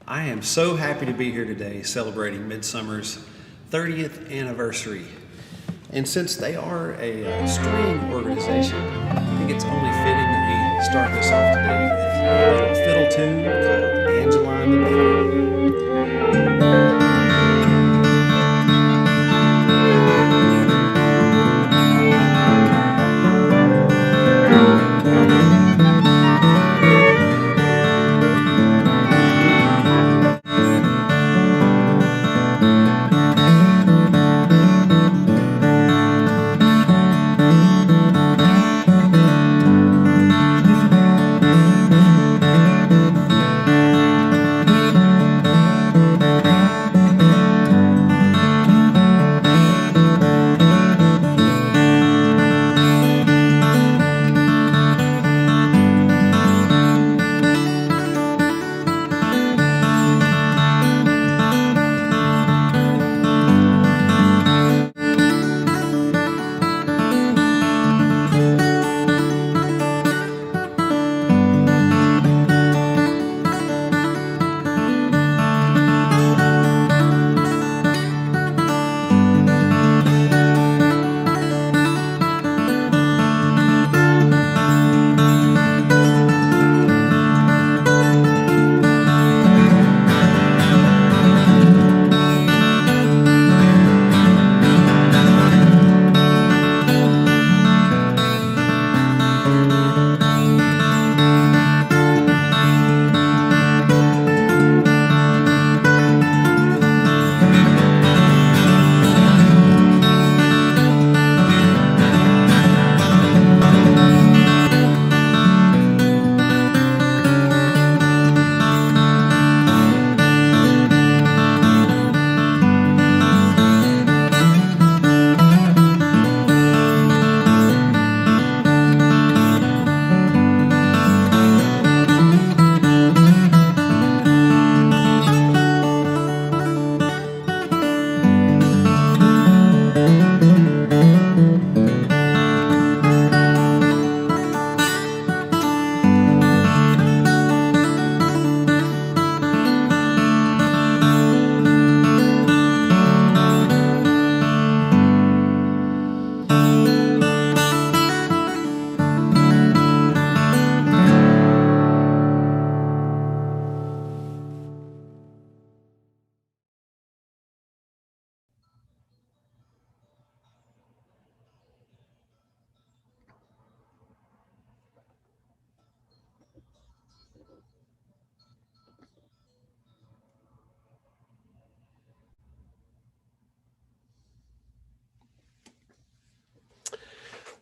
I am so happy to be here today celebrating Midsummer's 30th anniversary. And since they are a string organization, I think it's only fitting that we start this off today with a little fiddle tune called Angeline the Beaver.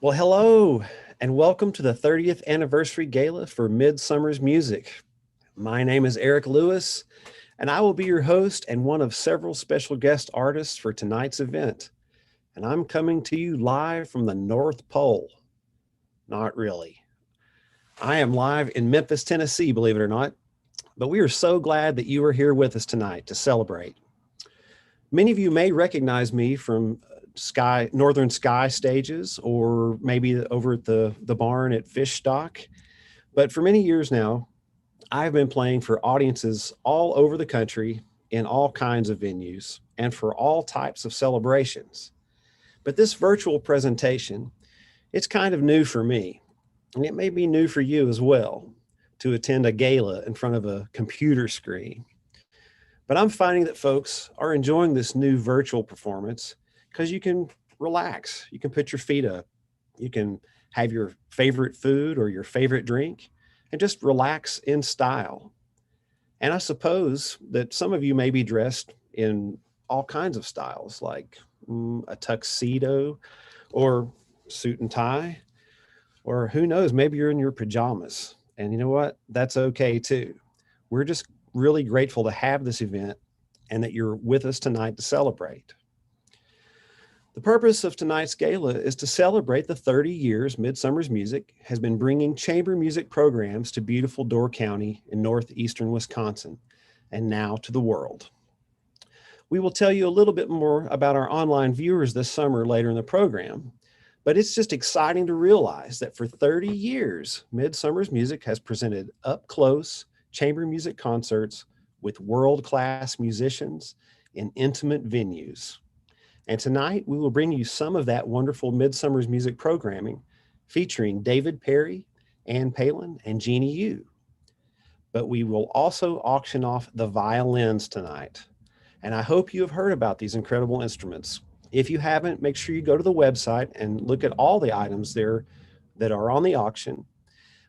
Well, hello, and welcome to the 30th anniversary gala for Midsummer's Music. My name is Eric Lewis, and I will be your host and one of several special guest artists for tonight's event. And I'm coming to you live from the North Pole. Not really. I am live in Memphis, Tennessee, believe it or not, but we are so glad that you are here with us tonight to celebrate. Many of you may recognize me from Northern Sky stages, or maybe over at the barn at Fish Stock. But for many years now, I've been playing for audiences all over the country in all kinds of venues and for all types of celebrations. But this virtual presentation, it's kind of new for me, and it may be new for you as well, to attend a gala in front of a computer screen. But I'm finding that folks are enjoying this new virtual performance because you can relax. You can put your feet up. You can have your favorite food or your favorite drink and just relax in style. And I suppose that some of you may be dressed in all kinds of styles, like a tuxedo or suit and tie, or who knows, maybe you're in your pajamas. And you know what? That's okay too. We're just really grateful to have this event and that you're with us tonight to celebrate. The purpose of tonight's gala is to celebrate the 30 years Midsummer's Music has been bringing chamber music programs to beautiful Door County in northeastern Wisconsin, and now to the world. We will tell you a little bit more about our online viewers this summer later in the program, but it's just exciting to realize that for 30 years, Midsummer's Music has presented up-close chamber music concerts with world-class musicians in intimate venues. And tonight we will bring you some of that wonderful Midsummer's music programming featuring David Perry, Ann Palin, and Jeannie Yu. But we will also auction off the violins tonight. And I hope you have heard about these incredible instruments. If you haven't, make sure you go to the website and look at all the items there that are on the auction.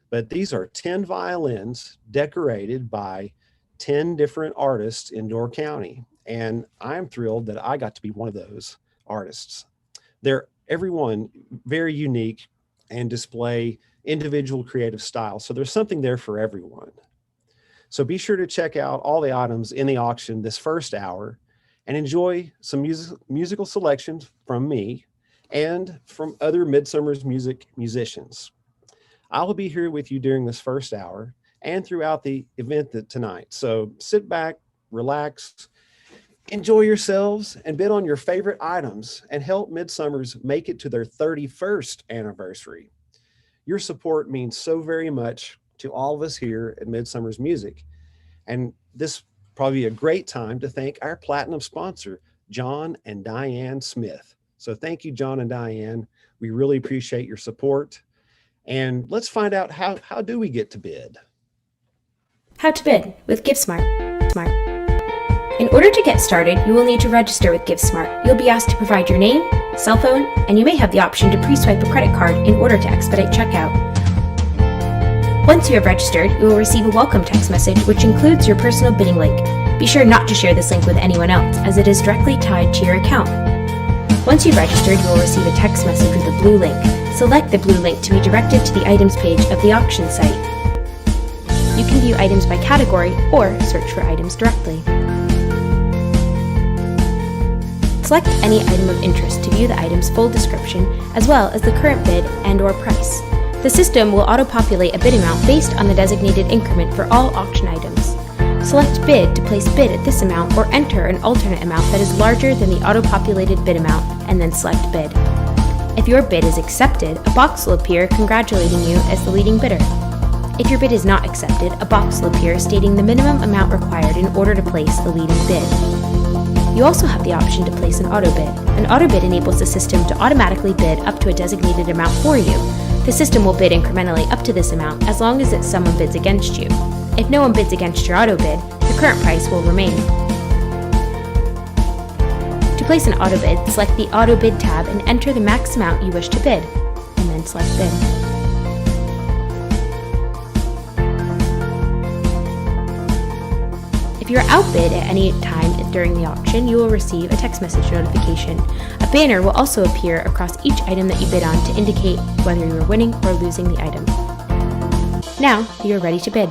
But these are 10 violins decorated by 10 different artists in Door County. And I'm thrilled that I got to be one of those artists. They're everyone very unique and display individual creative styles. So there's something there for everyone. So be sure to check out all the items in the auction this first hour and enjoy some musical selections from me and from other Midsummer's music musicians. I will be here with you during this first hour and throughout the event tonight. So sit back, relax, enjoy yourselves, and bid on your favorite items and help Midsummer's make it to their 31st anniversary. Your support means so very much to all of us here at Midsummer's Music. And this probably a great time to thank our platinum sponsor, John and Dianne Smith. So thank you, John and Dianne. We really appreciate your support. And let's find out how do we get to bid? How to bid with GiveSmart. In order to get started, you will need to register with GiveSmart. You'll be asked to provide your name, cell phone, and you may have the option to pre-swipe a credit card in order to expedite checkout. Once you have registered, you will receive a welcome text message which includes your personal bidding link. Be sure not to share this link with anyone else as it is directly tied to your account. Once you've registered, you will receive a text message with a blue link. Select the blue link to be directed to the items page of the auction site. You can view items by category or search for items directly. Select any item of interest to view the item's full description as well as the current bid and/or price. The system will auto-populate a bid amount based on the designated increment for all auction items. Select Bid to place bid at this amount or enter an alternate amount that is larger than the auto-populated bid amount and then select Bid. If your bid is accepted, a box will appear congratulating you as the leading bidder. If your bid is not accepted, a box will appear stating the minimum amount required in order to place the leading bid. You also have the option to place an auto bid. An auto bid enables the system to automatically bid up to a designated amount for you. The system will bid incrementally up to this amount as long as someone bids against you. If no one bids against your auto bid, the current price will remain. To place an auto bid, select the Auto Bid tab and enter the max amount you wish to bid, and then select Bid. If you are outbid at any time during the auction, you will receive a text message notification. A banner will also appear across each item that you bid on to indicate whether you are winning or losing the item. Now, you are ready to bid.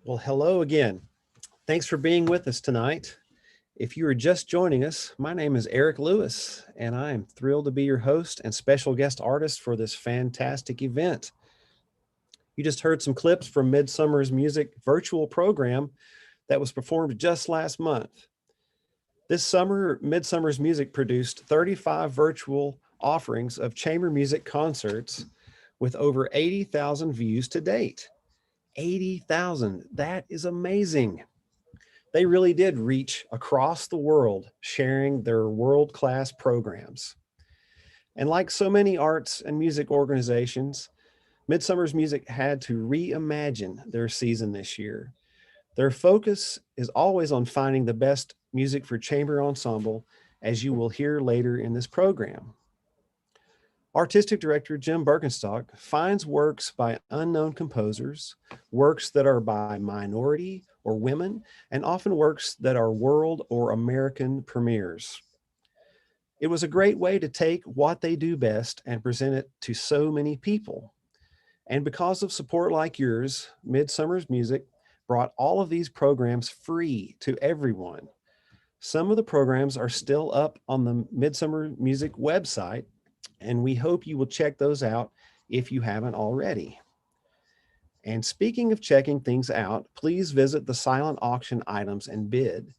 Well, hello again. Thanks for being with us tonight. If you are just joining us, my name is Eric Lewis, and I am thrilled to be your host and special guest artist for this fantastic event. You just heard some clips from Midsummer's music virtual program that was performed just last month. This summer, Midsummer's Music produced 35 virtual offerings of chamber music concerts with over 80,000 views to date. 80,000, that is amazing. They really did reach across the world sharing their world-class programs. And like so many arts and music organizations, Midsummer's Music had to reimagine their season this year. Their focus is always on finding the best music for chamber ensemble, as you will hear later in this program. Artistic director Jim Birkenstock finds works by unknown composers, works that are by minority or women, and often works that are world or American premieres. It was a great way to take what they do best and present it to so many people. And because of support like yours, Midsummer's Music brought all of these programs free to everyone. Some of the programs are still up on the Midsummer Music website, and we hope you will check those out if you haven't already. And speaking of checking things out, please visit the silent auction items and bid.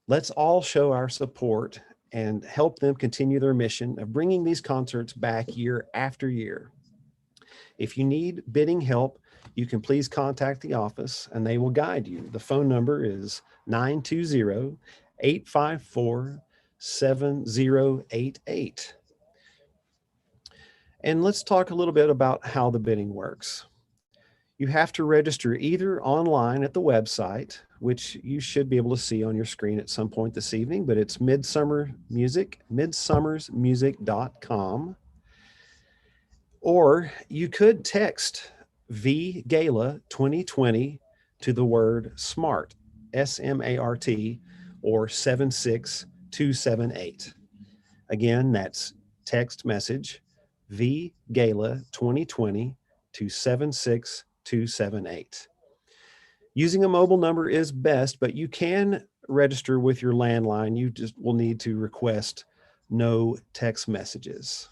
Let's all show our support and help them continue their mission of bringing these concerts back year after year. If you need bidding help, you can please contact the office and they will guide you. The phone number is 920-854-7088. And let's talk a little bit about how the bidding works. You have to register either online at the website, which you should be able to see on your screen at some point this evening, but it's midsummersmusic.com. Or you could text Gala 2020 to the word SMART, SMART, or 76278. Again, that's text message Gala 2020 to 76278. Using a mobile number is best, but you can register with your landline. You just will need to request no text messages.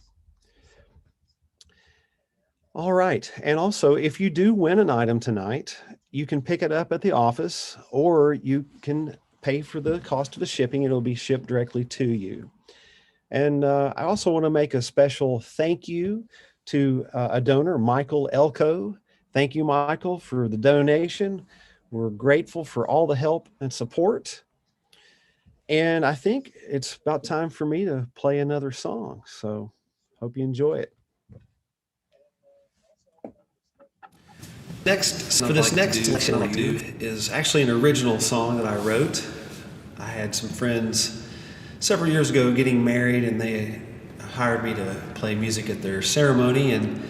All right. And also, if you do win an item tonight, you can pick it up at the office, or you can pay for the cost of the shipping. It'll be shipped directly to you. And I also want to make a special thank you to a donor, Michael Elko. Thank you, Michael, for the donation. We're grateful for all the help and support. And I think it's about time for me to play another song. So hope you enjoy it. For this next selection I'll do is actually an original song that I wrote. I had some friends several years ago getting married, and they hired me to play music at their ceremony. And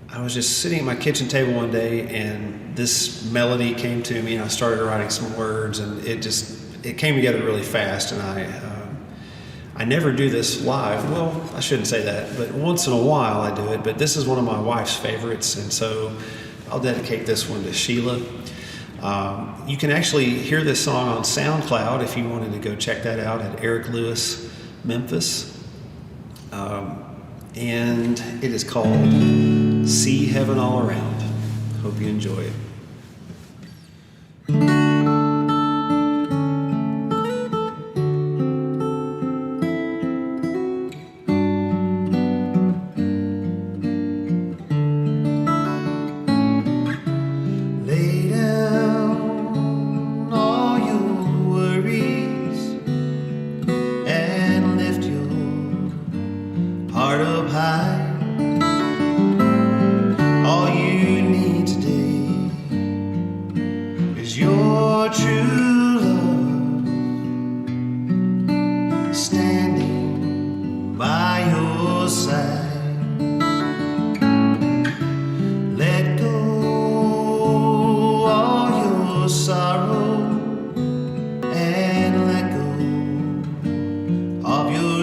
I was just sitting at my kitchen table one day, and this melody came to me, and I started writing some words, and it came together really fast. And I never do this live. Well, I shouldn't say that, but once in a while I do it. But this is one of my wife's favorites, and so I'll dedicate this one to Sheila. You can actually hear this song on SoundCloud if you wanted to go check that out at Eric Lewis Memphis. And it is called See Heaven All Around. Hope you enjoy it.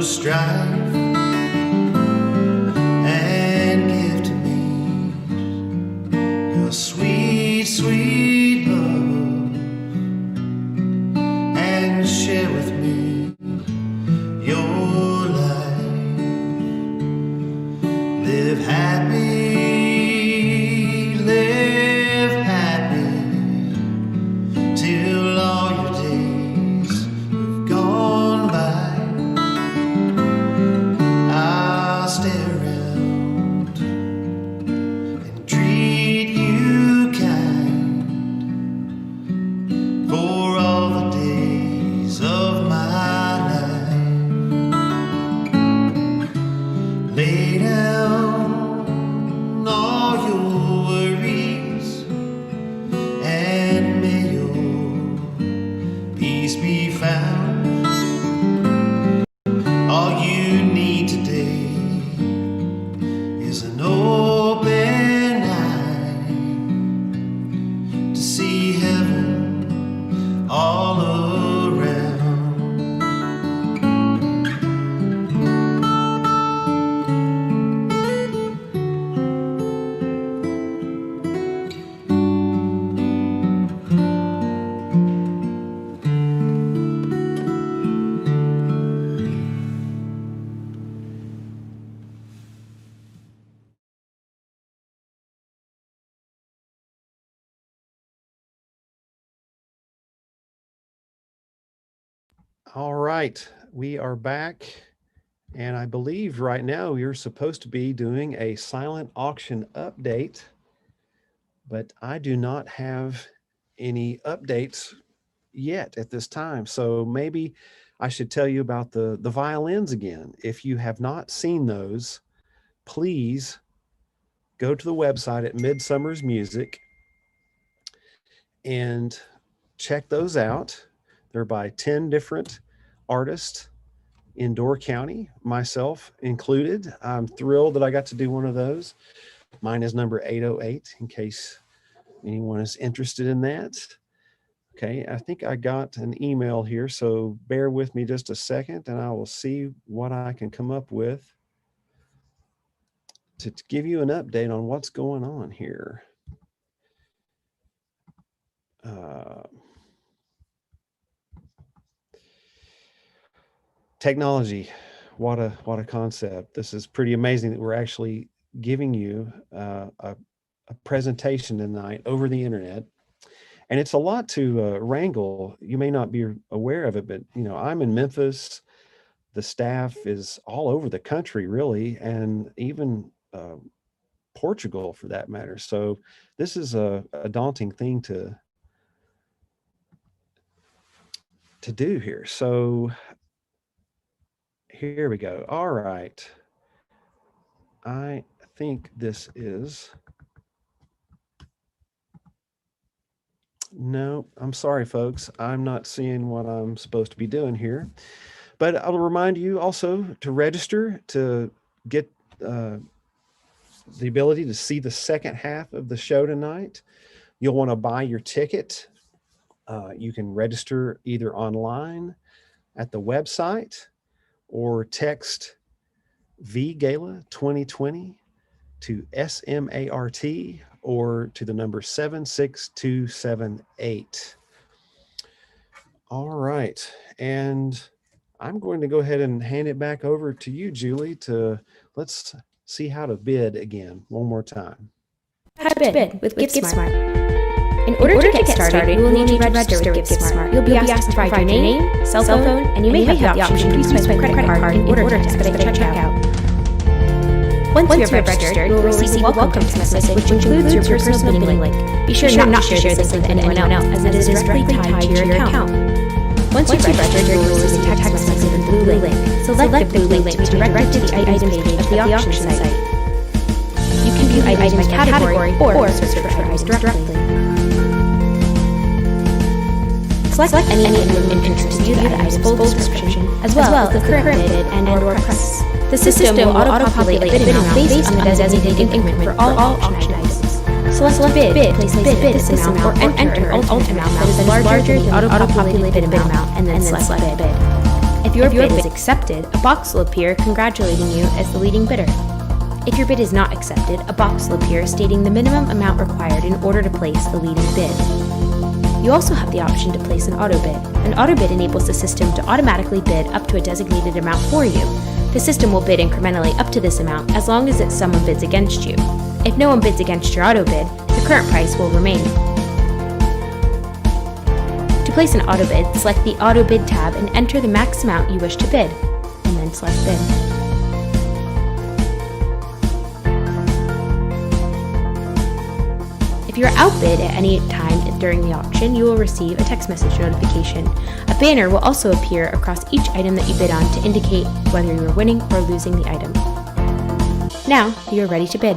Strife and give to me your sweet, sweet love. All right, we are back. And I believe right now you're supposed to be doing a silent auction update, but I do not have any updates yet at this time. So maybe I should tell you about the violins again. If you have not seen those, please go to the website at Midsummer's Music and check those out. They're by 10 different artists in Door County, myself included. I'm thrilled that I got to do one of those. Mine is number 808, in case anyone is interested in that. Okay, I think I got an email here, so bear with me just a second and I will see what I can come up with to give you an update on what's going on here. Technology, what a concept. This is pretty amazing that we're actually giving you a presentation tonight over the internet. And it's a lot to wrangle. You may not be aware of it, but I'm in Memphis. The staff is all over the country, really, and even Portugal, for that matter. So this is a daunting thing to do here. So here we go. All right. I think this is. No, I'm sorry, folks. I'm not seeing what I'm supposed to be doing here. But I'll remind you also to register to get the ability to see the second half of the show tonight. You'll want to buy your ticket. You can register either online at the website or text VGala 2020 to SMART or to the number 76278. All right. And I'm going to go ahead and hand it back over to you, Julie, let's see how to bid again one more time. How to bid with GiveSmart. In order to get started, you will need to register with GiveSmart. You'll be asked to provide your name, cell phone, and you may have the option to use my credit card in order to expedite the checkout. Once you have registered, you will receive a welcome text message which includes your personal bidding link. Be sure not to share this link with anyone else, as it is directly tied to your account. Once you've registered, you will receive a text message with a blue link. Select the blue link to be directed to the items page of the auction site. You can view items by category or search for items directly. Select any item of interest to view the item's full description, as well as the current bid and/or price. The system will auto-populate a bidding amount based on the designated increment for all auction items. Select bid, place bid at this amount, or enter an ultimate amount that is larger than the auto-populated bid amount, and then select bid. If your bid is accepted, a box will appear congratulating you as the leading bidder. If your bid is not accepted, a box will appear stating the minimum amount required in order to place the leading bid. You also have the option to place an auto bid. An auto bid enables the system to automatically bid up to a designated amount for you. The system will bid incrementally up to this amount as long as someone bids against you. If no one bids against your auto bid, the current price will remain. To place an auto bid, select the Auto Bid tab and enter the max amount you wish to bid, and then select bid. If you are outbid at any time during the auction, you will receive a text message notification. A banner will also appear across each item that you bid on to indicate whether you are winning or losing the item. Now, you are ready to bid.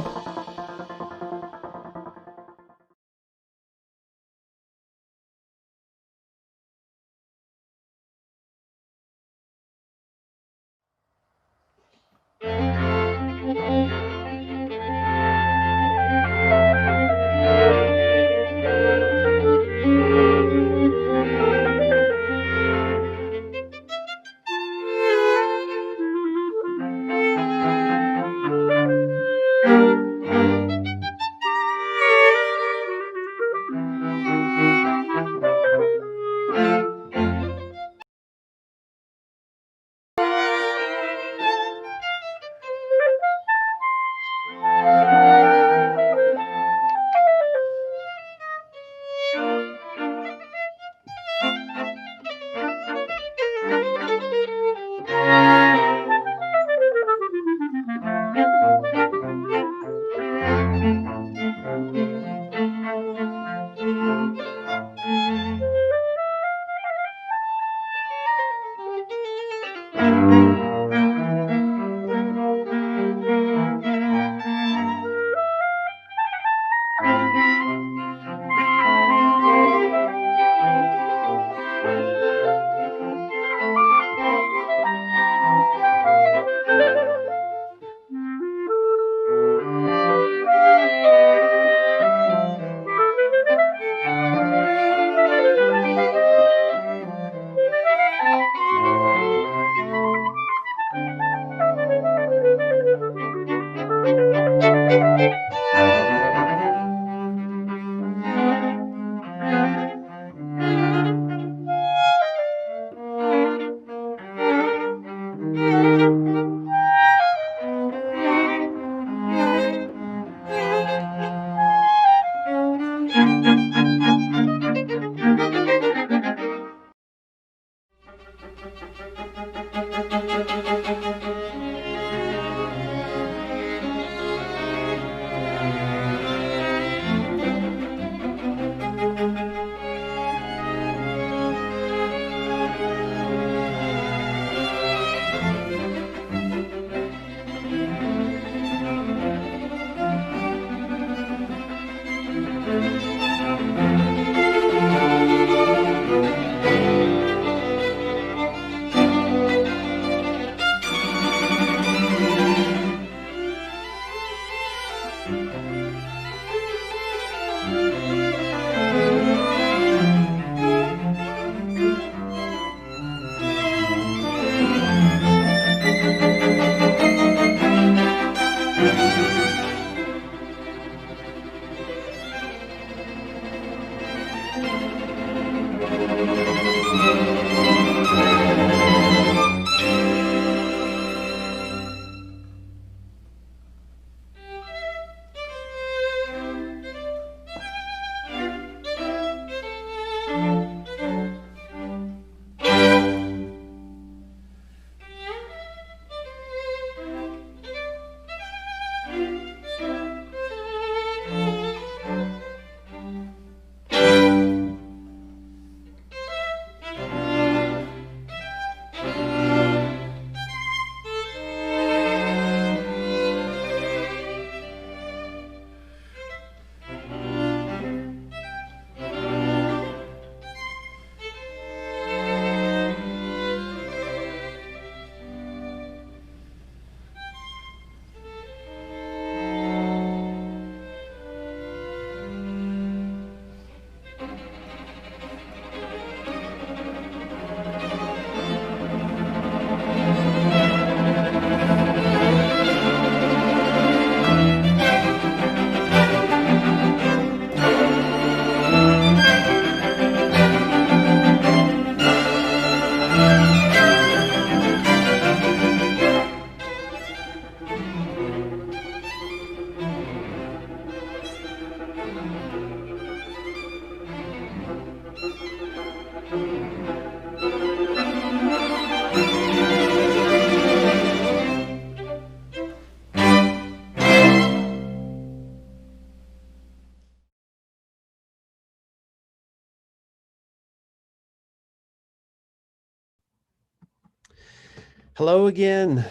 Hello again.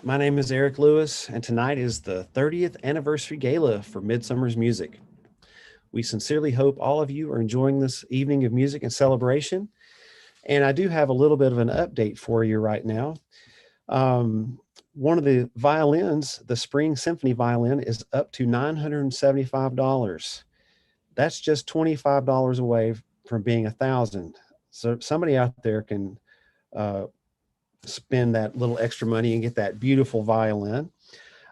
My name is Eric Lewis, and tonight is the 30th anniversary gala for Midsummer's Music. We sincerely hope all of you are enjoying this evening of music and celebration. And I do have a little bit of an update for you right now. One of the violins, the Spring Symphony violin, is up to $975. That's just $25 away from being $1,000. So somebody out there can spend that little extra money and get that beautiful violin.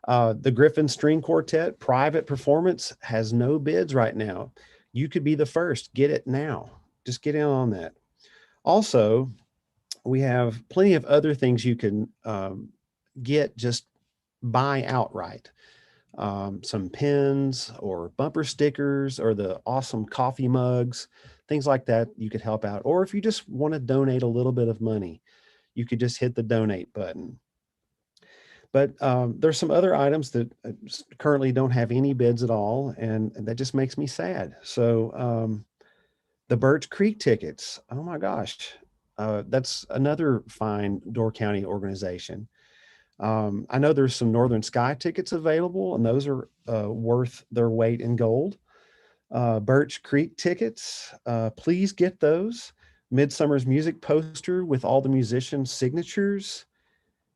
The Griffin String Quartet private performance has no bids right now. You could be the first. Get it now. Just get in on that. Also, we have plenty of other things you can get, just buy outright. Some pins or bumper stickers or the awesome coffee mugs, things like that you could help out. Or if you just want to donate a little bit of money, you could just hit the donate button. But there's some other items that currently don't have any bids at all, and that just makes me sad. So the Birch Creek tickets, oh my gosh, that's another fine Door County organization. I know there's some Northern Sky tickets available, and those are worth their weight in gold. Birch Creek tickets. Please get those. Midsummer's music poster with all the musicians' signatures.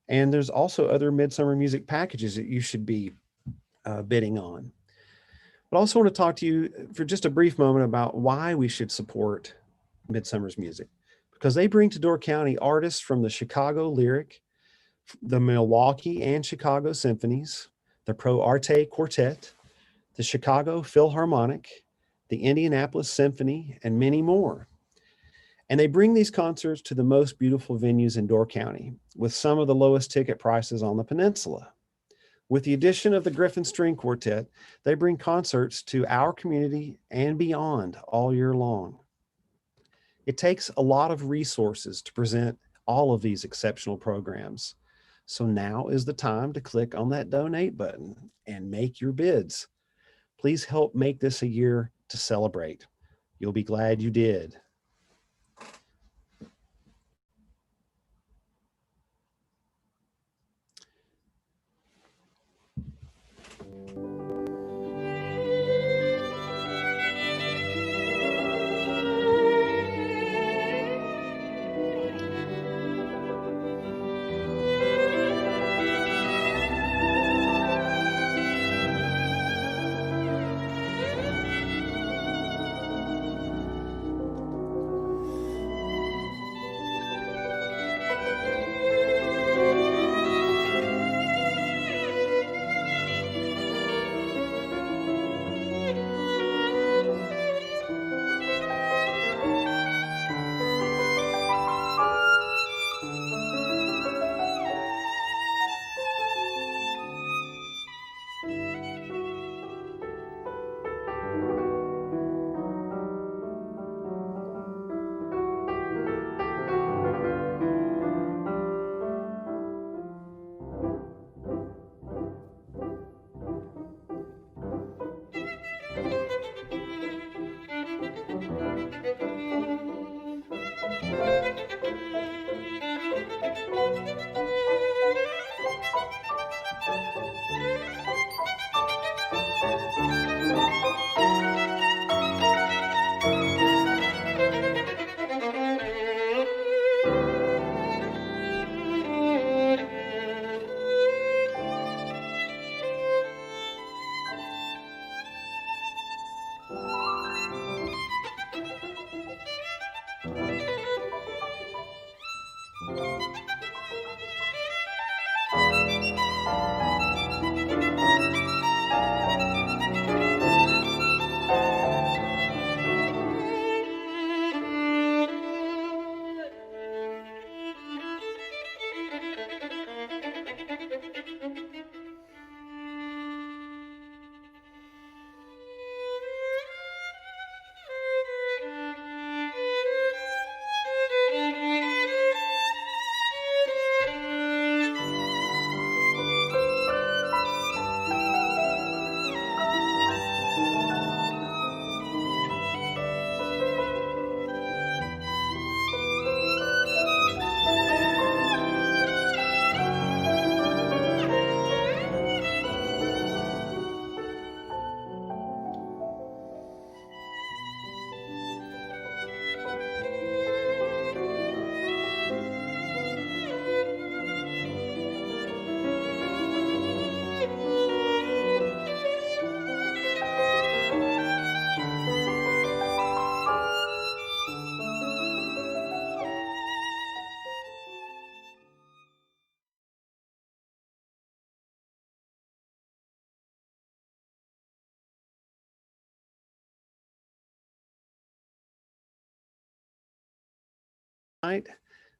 And there's also other Midsummer music packages that you should be bidding on. But I also want to talk to you for just a brief moment about why we should support Midsummer's music, because they bring to Door County artists from the Chicago Lyric, the Milwaukee and Chicago Symphonies, the Pro Arte Quartet, the Chicago Philharmonic, the Indianapolis Symphony, and many more. And they bring these concerts to the most beautiful venues in Door County with some of the lowest ticket prices on the peninsula. With the addition of the Griffin String Quartet, they bring concerts to our community and beyond all year long. It takes a lot of resources to present all of these exceptional programs. So now is the time to click on that donate button and make your bids. Please help make this a year to celebrate. You'll be glad you did.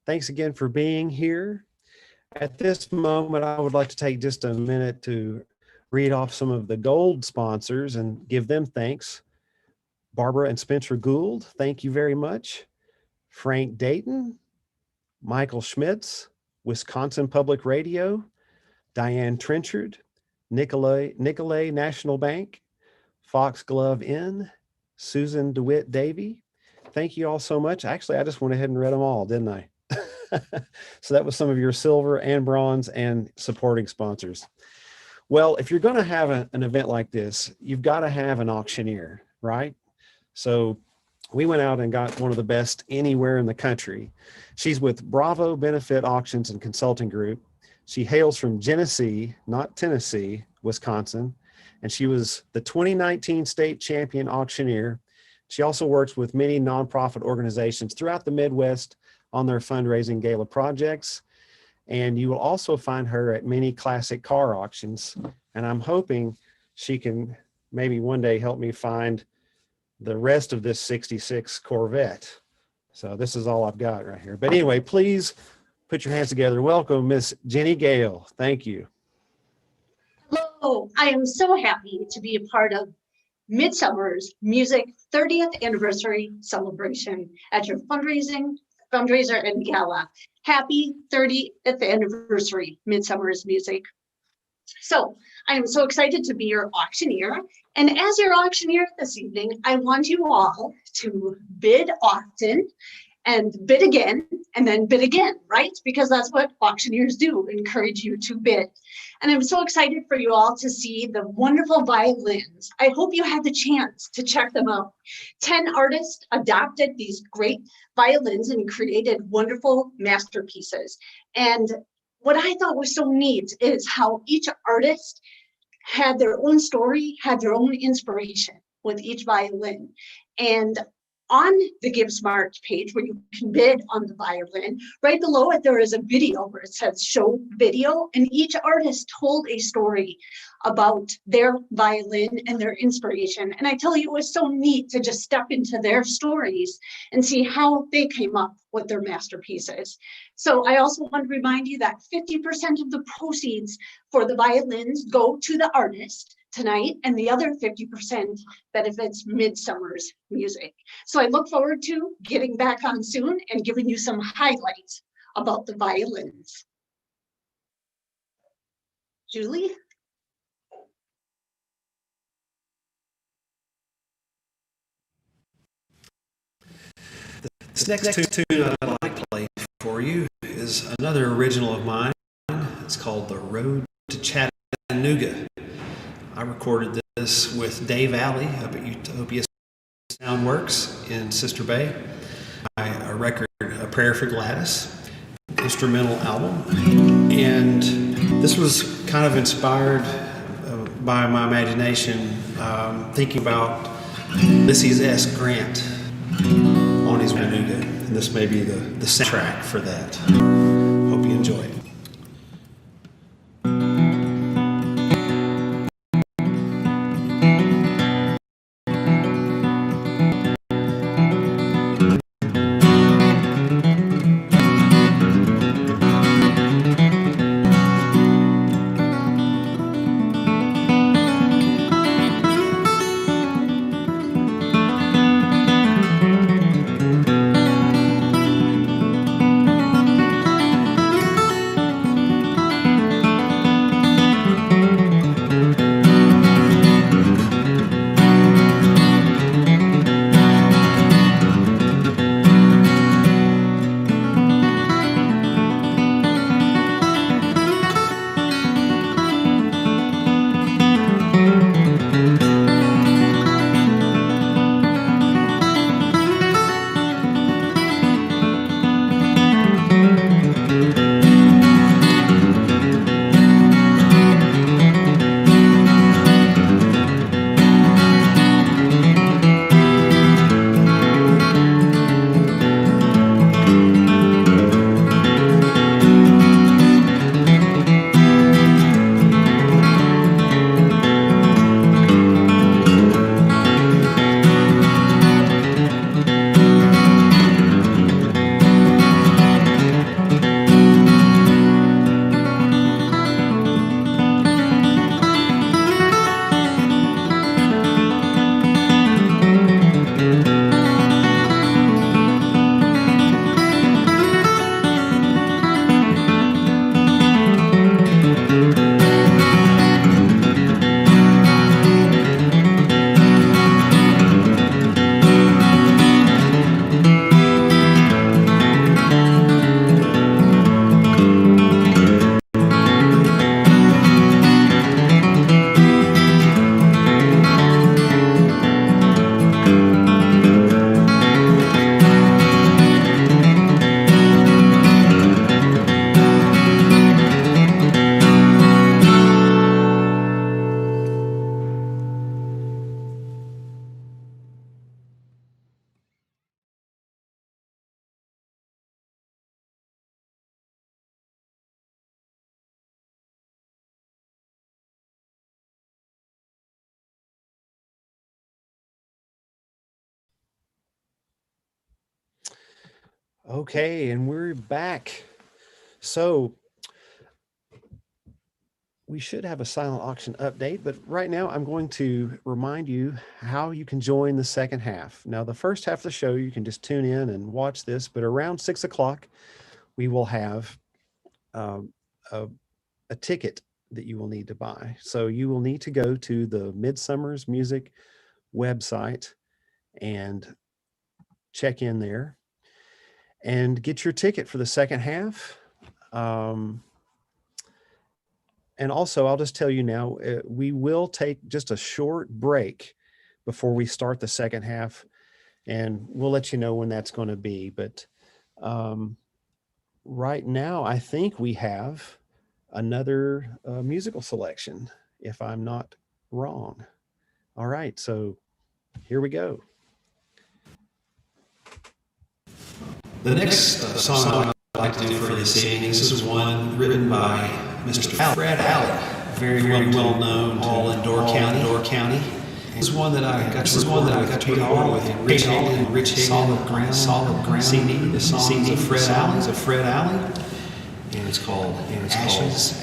Thanks again for being here. At this moment, I would like to take just a minute to read off some of the Gould sponsors and give them thanks. Barbara and Spencer Gould, thank you very much. Frank Dayton, Michael Schmitz, Wisconsin Public Radio, Dianne Trenchard, Nicolet National Bank, Foxglove Inn, Susan DeWitt Davie. Thank you all so much. Actually, I just went ahead and read them all, didn't I? So that was some of your silver and bronze and supporting sponsors. Well, if you're going to have an event like this, you've got to have an auctioneer. right? So we went out and got one of the best anywhere in the country. She's with Bravo Benefit Auctions and Consulting Group. She hails from Genesee, not Tennessee, Wisconsin, and she was the 2019 state champion auctioneer. She also works with many nonprofit organizations throughout the Midwest on their fundraising gala projects. And you will also find her at many classic car auctions. And I'm hoping she can maybe one day help me find the rest of this 66 Corvette. So this is all I've got right here. But anyway, please put your hands together. Welcome, Miss Jenny Gale. Thank you. Hello, I am so happy to be a part of Midsummer's Music 30th Anniversary Celebration at your fundraiser and gala. Happy 30th anniversary, Midsummer's Music. So I am so excited to be your auctioneer. And as your auctioneer this evening, I want you all to bid often and bid again, and then bid again, right? Because that's what auctioneers do, encourage you to bid. And I'm so excited for you all to see the wonderful violins. I hope you had the chance to check them out. 10 artists adopted these great violins and created wonderful masterpieces. And what I thought was so neat is how each artist had their own story, had their own inspiration with each violin. And on the Give Smart page where you can bid on the violin, right below it, there is a video where it says show video, and each artist told a story about their violin and their inspiration. And I tell you, it was so neat to just step into their stories and see how they came up with their masterpieces. So I also want to remind you that 50% of the proceeds for the violins go to the artist tonight, and the other 50% benefits Midsummer's Music. So I look forward to getting back on soon and giving you some highlights about the violins. Julie? This next tune I'd like to play for you is another original of mine. It's called The Road to Chattanooga. I recorded this with Dave Alley up at Utopia Soundworks in Sister Bay. A record, A Prayer for Gladys, instrumental album. And this was kind of inspired by my imagination, thinking about Ulysses S. Grant on his Chattanooga. And this may be the soundtrack for that. Hope you enjoy it. Okay, and we're back. So we should have a silent auction update, but right now I'm going to remind you how you can join the second half. Now, the first half of the show, you can just tune in and watch this, but around 6 o'clock, we will have a ticket that you will need to buy. So you will need to go to the Midsummer's Music website and check in there and get your ticket for the second half. And also, I'll just tell you now, we will take just a short break before we start the second half, and we'll let you know when that's going to be. But right now, I think we have another musical selection, if I'm not wrong. All right, so here we go. The next song I'd like to do for this evening, this is one written by Mr. Fred Alley, very well known all in Door County. This is one that I got to put on with Rich Higgins, Solid Ground CD. The song is a Fred Alley, and it's called Ashes.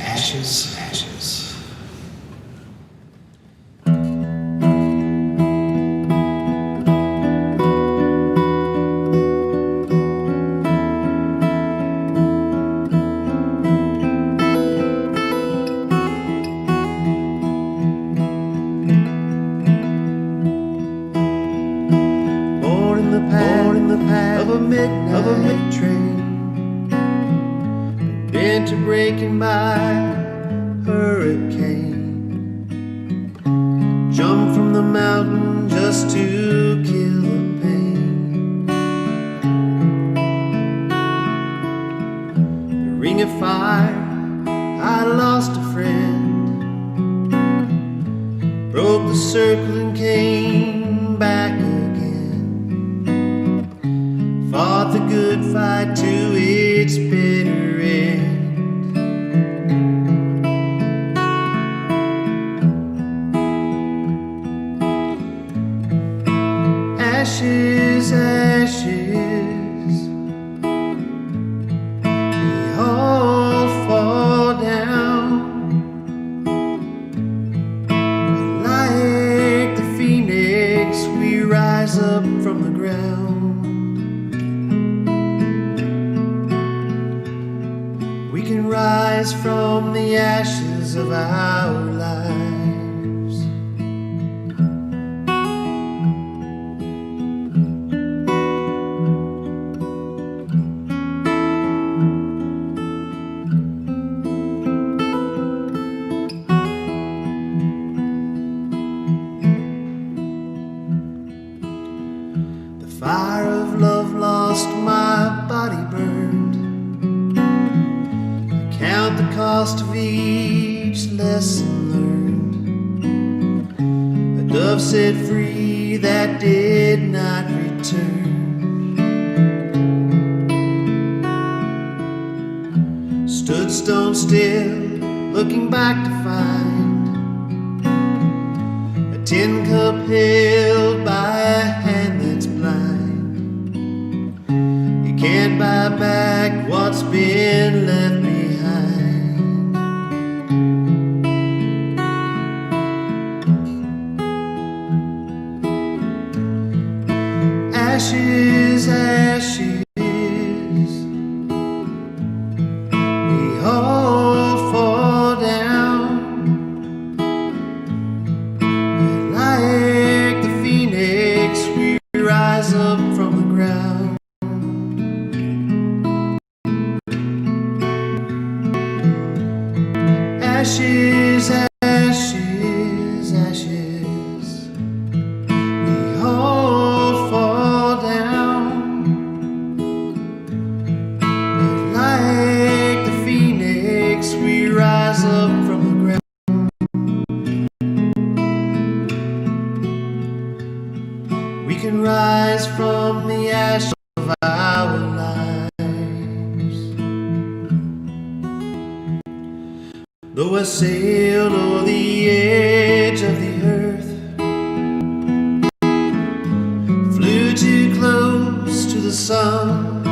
Though I sailed o'er the edge of the earth, flew too close to the sun,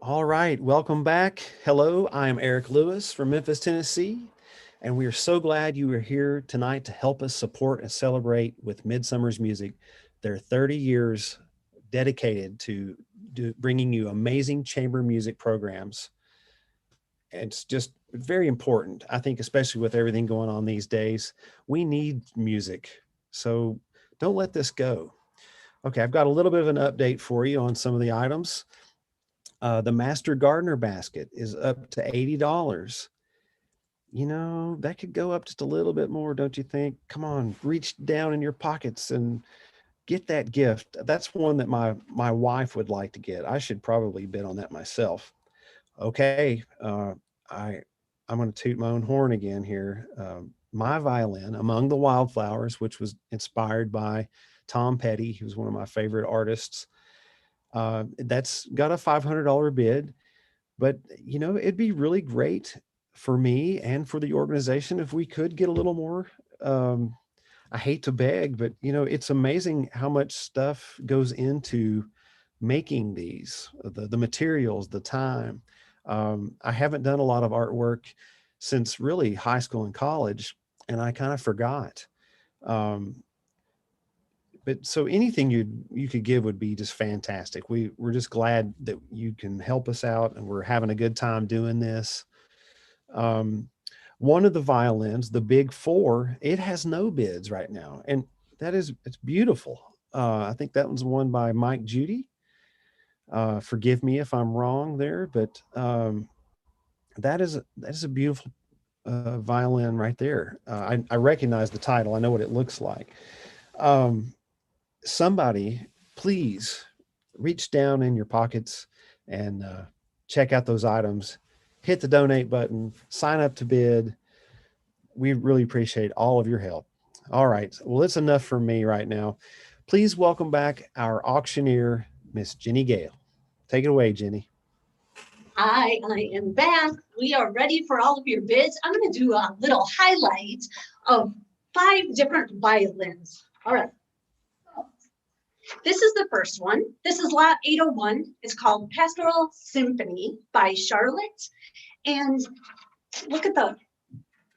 All right, welcome back. Hello, I'm Eric Lewis from Memphis, Tennessee, and we are so glad you are here tonight to help us support and celebrate with Midsummer's Music their 30 years dedicated to bringing you amazing chamber music programs. It's just very important, I think, especially with everything going on these days. We need music, so don't let this go. Okay, I've got a little bit of an update for you on some of the items. The Master Gardener basket is up to $80. You know, that could go up just a little bit more, don't you think? Come on, reach down in your pockets and get that gift. That's one that my wife would like to get. I should probably bid on that myself. Okay, I'm going to toot my own horn again here. My violin, Among the Wildflowers, which was inspired by Tom Petty, who's one of my favorite artists. That's got a $500 bid, but you know, it'd be really great for me and for the organization if we could get a little more. I hate to beg, but you know, it's amazing how much stuff goes into making these, the materials, the time. I haven't done a lot of artwork since really high school and college, and I kind of forgot. But so anything you could give would be just fantastic. We're just glad that you can help us out, and we're having a good time doing this. One of the violins, the Big Four, it has no bids right now, and it's beautiful. I think that one's won by Mike Judy. Forgive me if I'm wrong there, but that is a beautiful violin right there. I recognize the title. I know what it looks like. Somebody, please reach down in your pockets and check out those items. Hit the donate button. Sign up to bid. We really appreciate all of your help. All right. Well, it's enough for me right now. Please welcome back our auctioneer, Miss Jenny Gale. Take it away, Jenny. Hi, I am back. We are ready for all of your bids. I'm going to do a little highlight of 5 different violins. All right. This is the first one. This is lot 801. It's called Pastoral Symphony by Charlotte. And look at the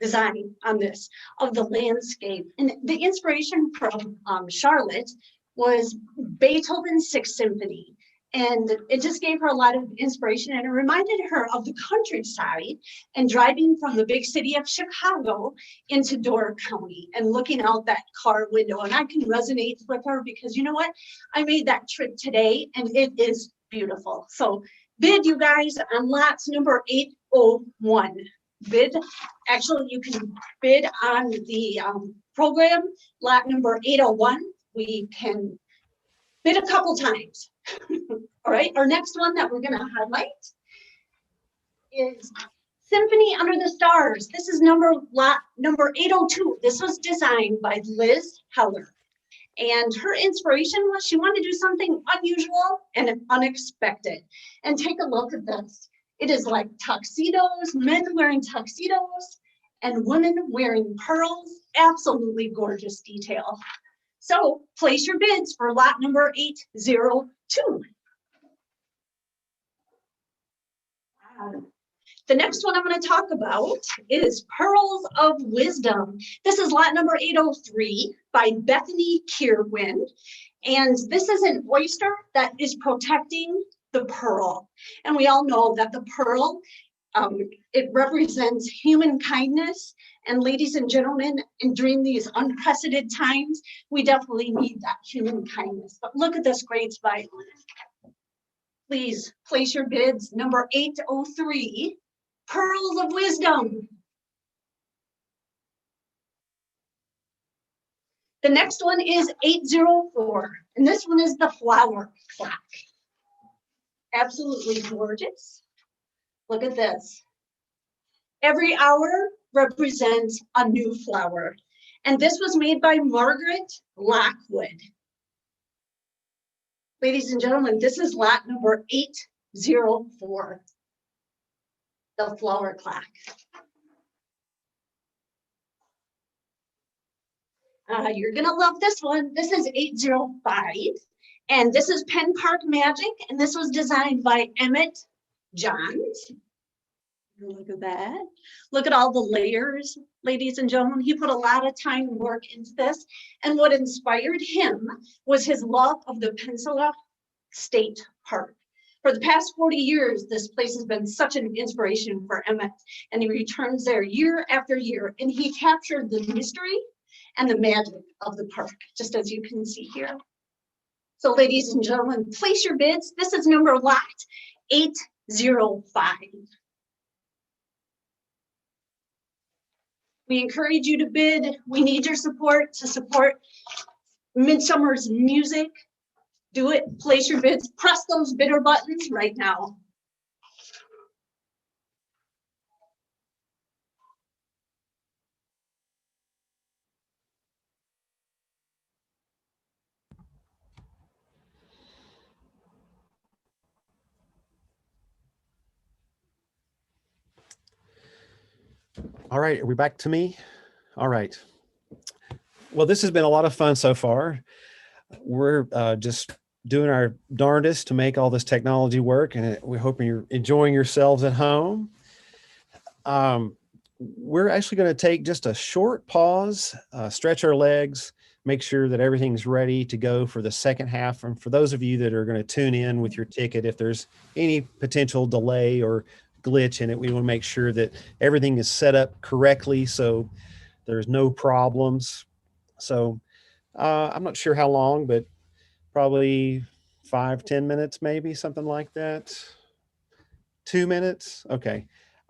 design on this of the landscape. And the inspiration from Charlotte was Beethoven's Sixth Symphony. And it just gave her a lot of inspiration, and it reminded her of the countryside and driving from the big city of Chicago into Door County and looking out that car window. And I can resonate with her because you know what? I made that trip today and it is beautiful. So bid, you guys, on lots number 801. Bid, actually you can bid on the program, lot number 801. We can bid a couple times. All right, our next one that we're going to highlight is Symphony Under the Stars. This is lot number 802. This was designed by Liz Heller. And her inspiration was she wanted to do something unusual and unexpected. And take a look at this. It is like tuxedos, men wearing tuxedos, and women wearing pearls. Absolutely gorgeous detail. So place your bids for lot number 802. The next one I'm going to talk about is Pearls of Wisdom. This is lot number 803 by Bethany Kierwin. And this is an oyster that is protecting the pearl. And we all know that the pearl, it represents human kindness. And ladies and gentlemen, and during these unprecedented times, we definitely need that human kindness. But look at this great violin. Please place your bids, number 803, Pearls of Wisdom. The next one is 804, and this one is the flower clock. Absolutely gorgeous. Look at this. Every hour represents a new flower. And this was made by Margaret Lockwood. Ladies and gentlemen, this is lot number 804, the flower clock. You're gonna love this one. This is 805, and this is Penn Park Magic, and this was designed by Emmett John's. Look at that. Look at all the layers, ladies and gentlemen. He put a lot of time and work into this. And what inspired him was his love of the Peninsula State Park. For the past 40 years, this place has been such an inspiration for Emmett, and he returns there year after year, and he captured the mystery and the magic of the park, just as you can see here. So ladies and gentlemen, place your bids. This is number lot 805. We encourage you to bid. We need your support to support Midsummer's music. Do it, place your bids, press those bidder buttons right now. All right, are we back to me? All right. Well, this has been a lot of fun so far. We're just doing our darndest to make all this technology work, and we're hoping you're enjoying yourselves at home. We're actually going to take just a short pause, stretch our legs, make sure that everything's ready to go for the second half. And for those of you that are going to tune in with your ticket, if there's any potential delay or glitch in it, we want to make sure that everything is set up correctly so there's no problems. So I'm not sure how long, but probably 5-10 minutes, maybe something like that. 2 minutes. Okay.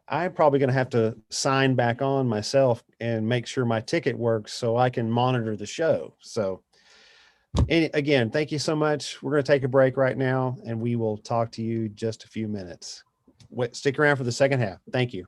I'm probably going to have to sign back on myself and make sure my ticket works so I can monitor the show. So again, thank you so much. We're going to take a break right now, and we will talk to you just a few minutes. Stick around for the second half. Thank you.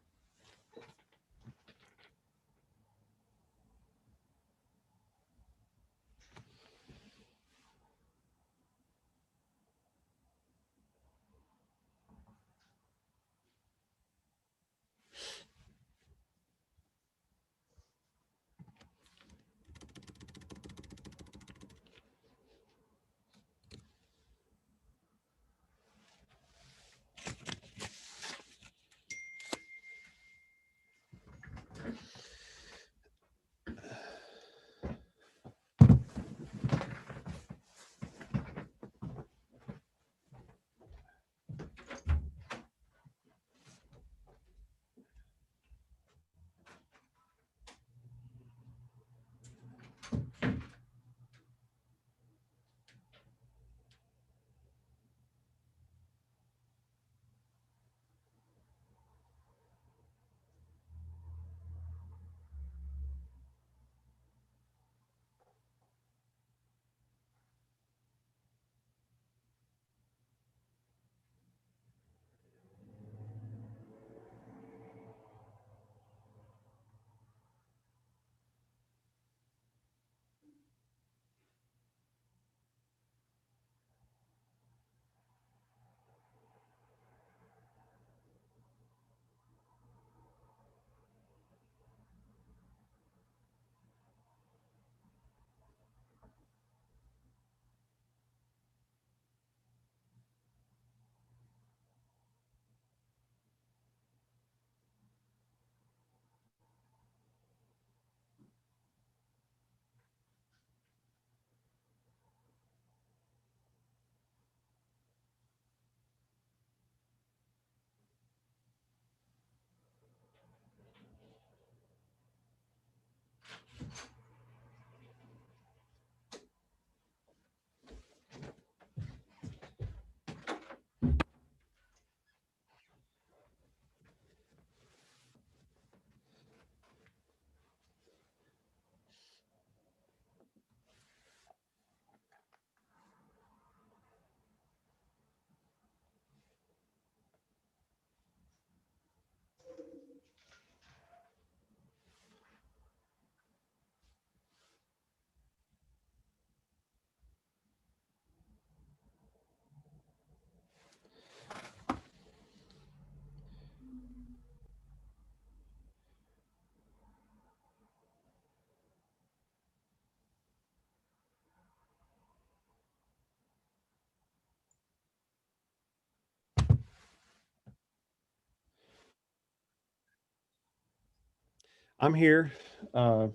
I'm here. I'm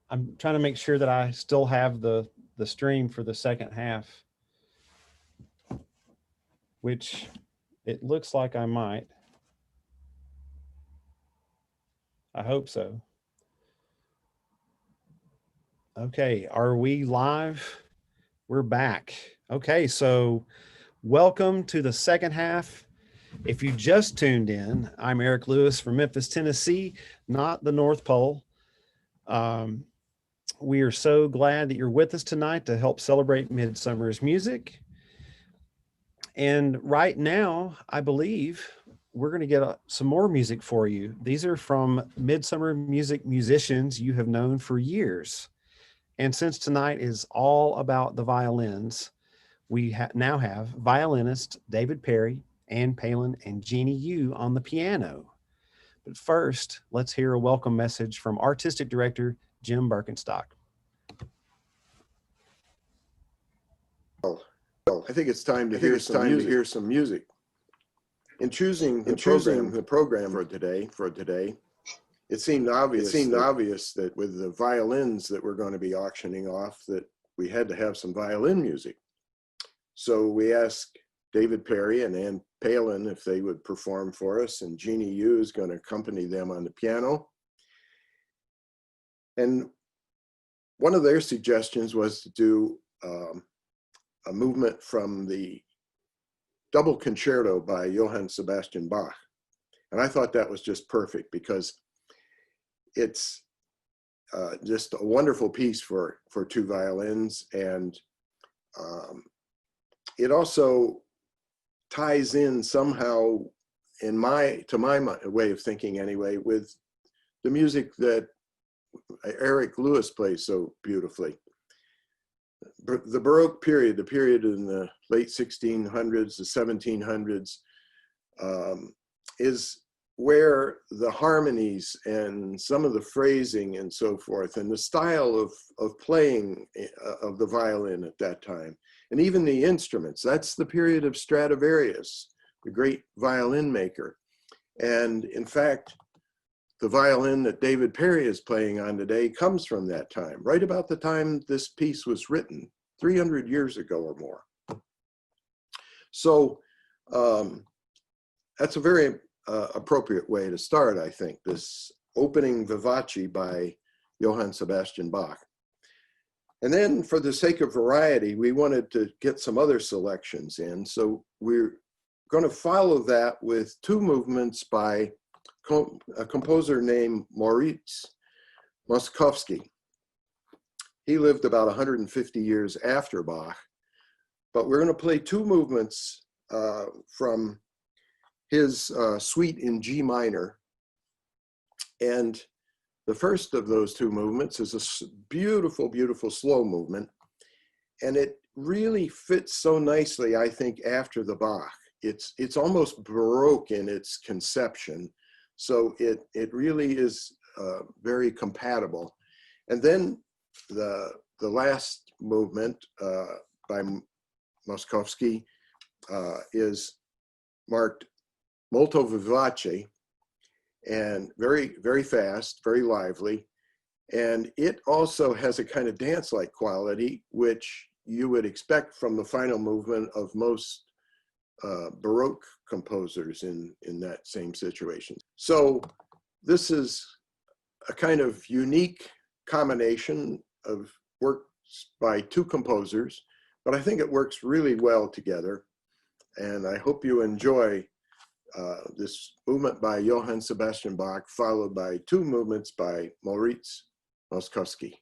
trying to make sure that I still have the stream for the second half, which it looks like I might. I hope so. Okay, are we live? We're back. Okay, so welcome to the second half. If you just tuned in, I'm Eric Lewis from Memphis, Tennessee, not the North Pole. We are so glad that you're with us tonight to help celebrate Midsummer's music. And right now, I believe we're going to get some more music for you. These are from Midsummer music musicians you have known for years. And since tonight is all about the violins, we now have violinists David Perry, Ann Palin, and Jeannie Yu on the piano. But first, let's hear a welcome message from Artistic Director Jim Birkenstock. I think it's time to hear some music. In choosing the program for today, it seemed obvious that with the violins that we're going to be auctioning off, that we had to have some violin music. So we asked David Perry and Ann Palin if they would perform for us, and Jeannie Yu is going to accompany them on the piano. And one of their suggestions was to do a movement from the double concerto by Johann Sebastian Bach. And I thought that was just perfect because it's just a wonderful piece for two violins, and it also ties in somehow, to my way of thinking anyway, with the music that Eric Lewis plays so beautifully. The Baroque period, the period in the late 1600s, the 1700s, is where the harmonies and some of the phrasing and so forth, and the style of playing of the violin at that time, and even the instruments, that's the period of Stradivarius, the great violin maker. And in fact, the violin that David Perry is playing on today comes from that time, right about the time this piece was written, 300 years ago or more. So that's a very appropriate way to start, I think, this opening Vivace by Johann Sebastian Bach. And then for the sake of variety, we wanted to get some other selections in. So we're going to follow that with two movements by a composer named Moritz Moszkowski. He lived about 150 years after Bach, but we're going to play two movements from his suite in G minor. And the first of those two movements is a beautiful, beautiful slow movement. And it really fits so nicely, I think, after the Bach. It's almost Baroque in its conception. So it really is very compatible. And then the last movement by Moszkowski is marked molto vivace, and very, very fast, very lively. And it also has a kind of dance-like quality, which you would expect from the final movement of most Baroque composers in that same situation. So this is a kind of unique combination of works by two composers, but I think it works really well together. And I hope you enjoy this movement by Johann Sebastian Bach, followed by two movements by Moritz Moszkowski.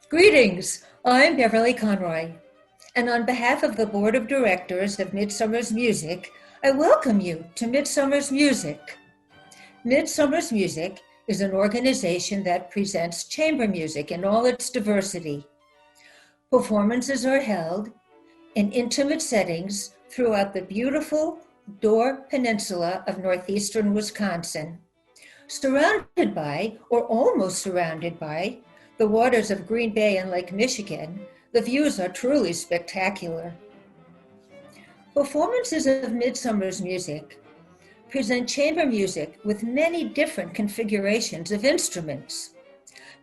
Greetings, I'm Beverly Conroy, and on behalf of the Board of Directors of Midsummer's Music, I welcome you to Midsummer's Music. Midsummer's Music is an organization that presents chamber music in all its diversity. Performances are held in intimate settings throughout the beautiful Door Peninsula of northeastern Wisconsin, surrounded by, or almost surrounded by, the waters of Green Bay and Lake Michigan. The views are truly spectacular. Performances of Midsummer's Music present chamber music with many different configurations of instruments.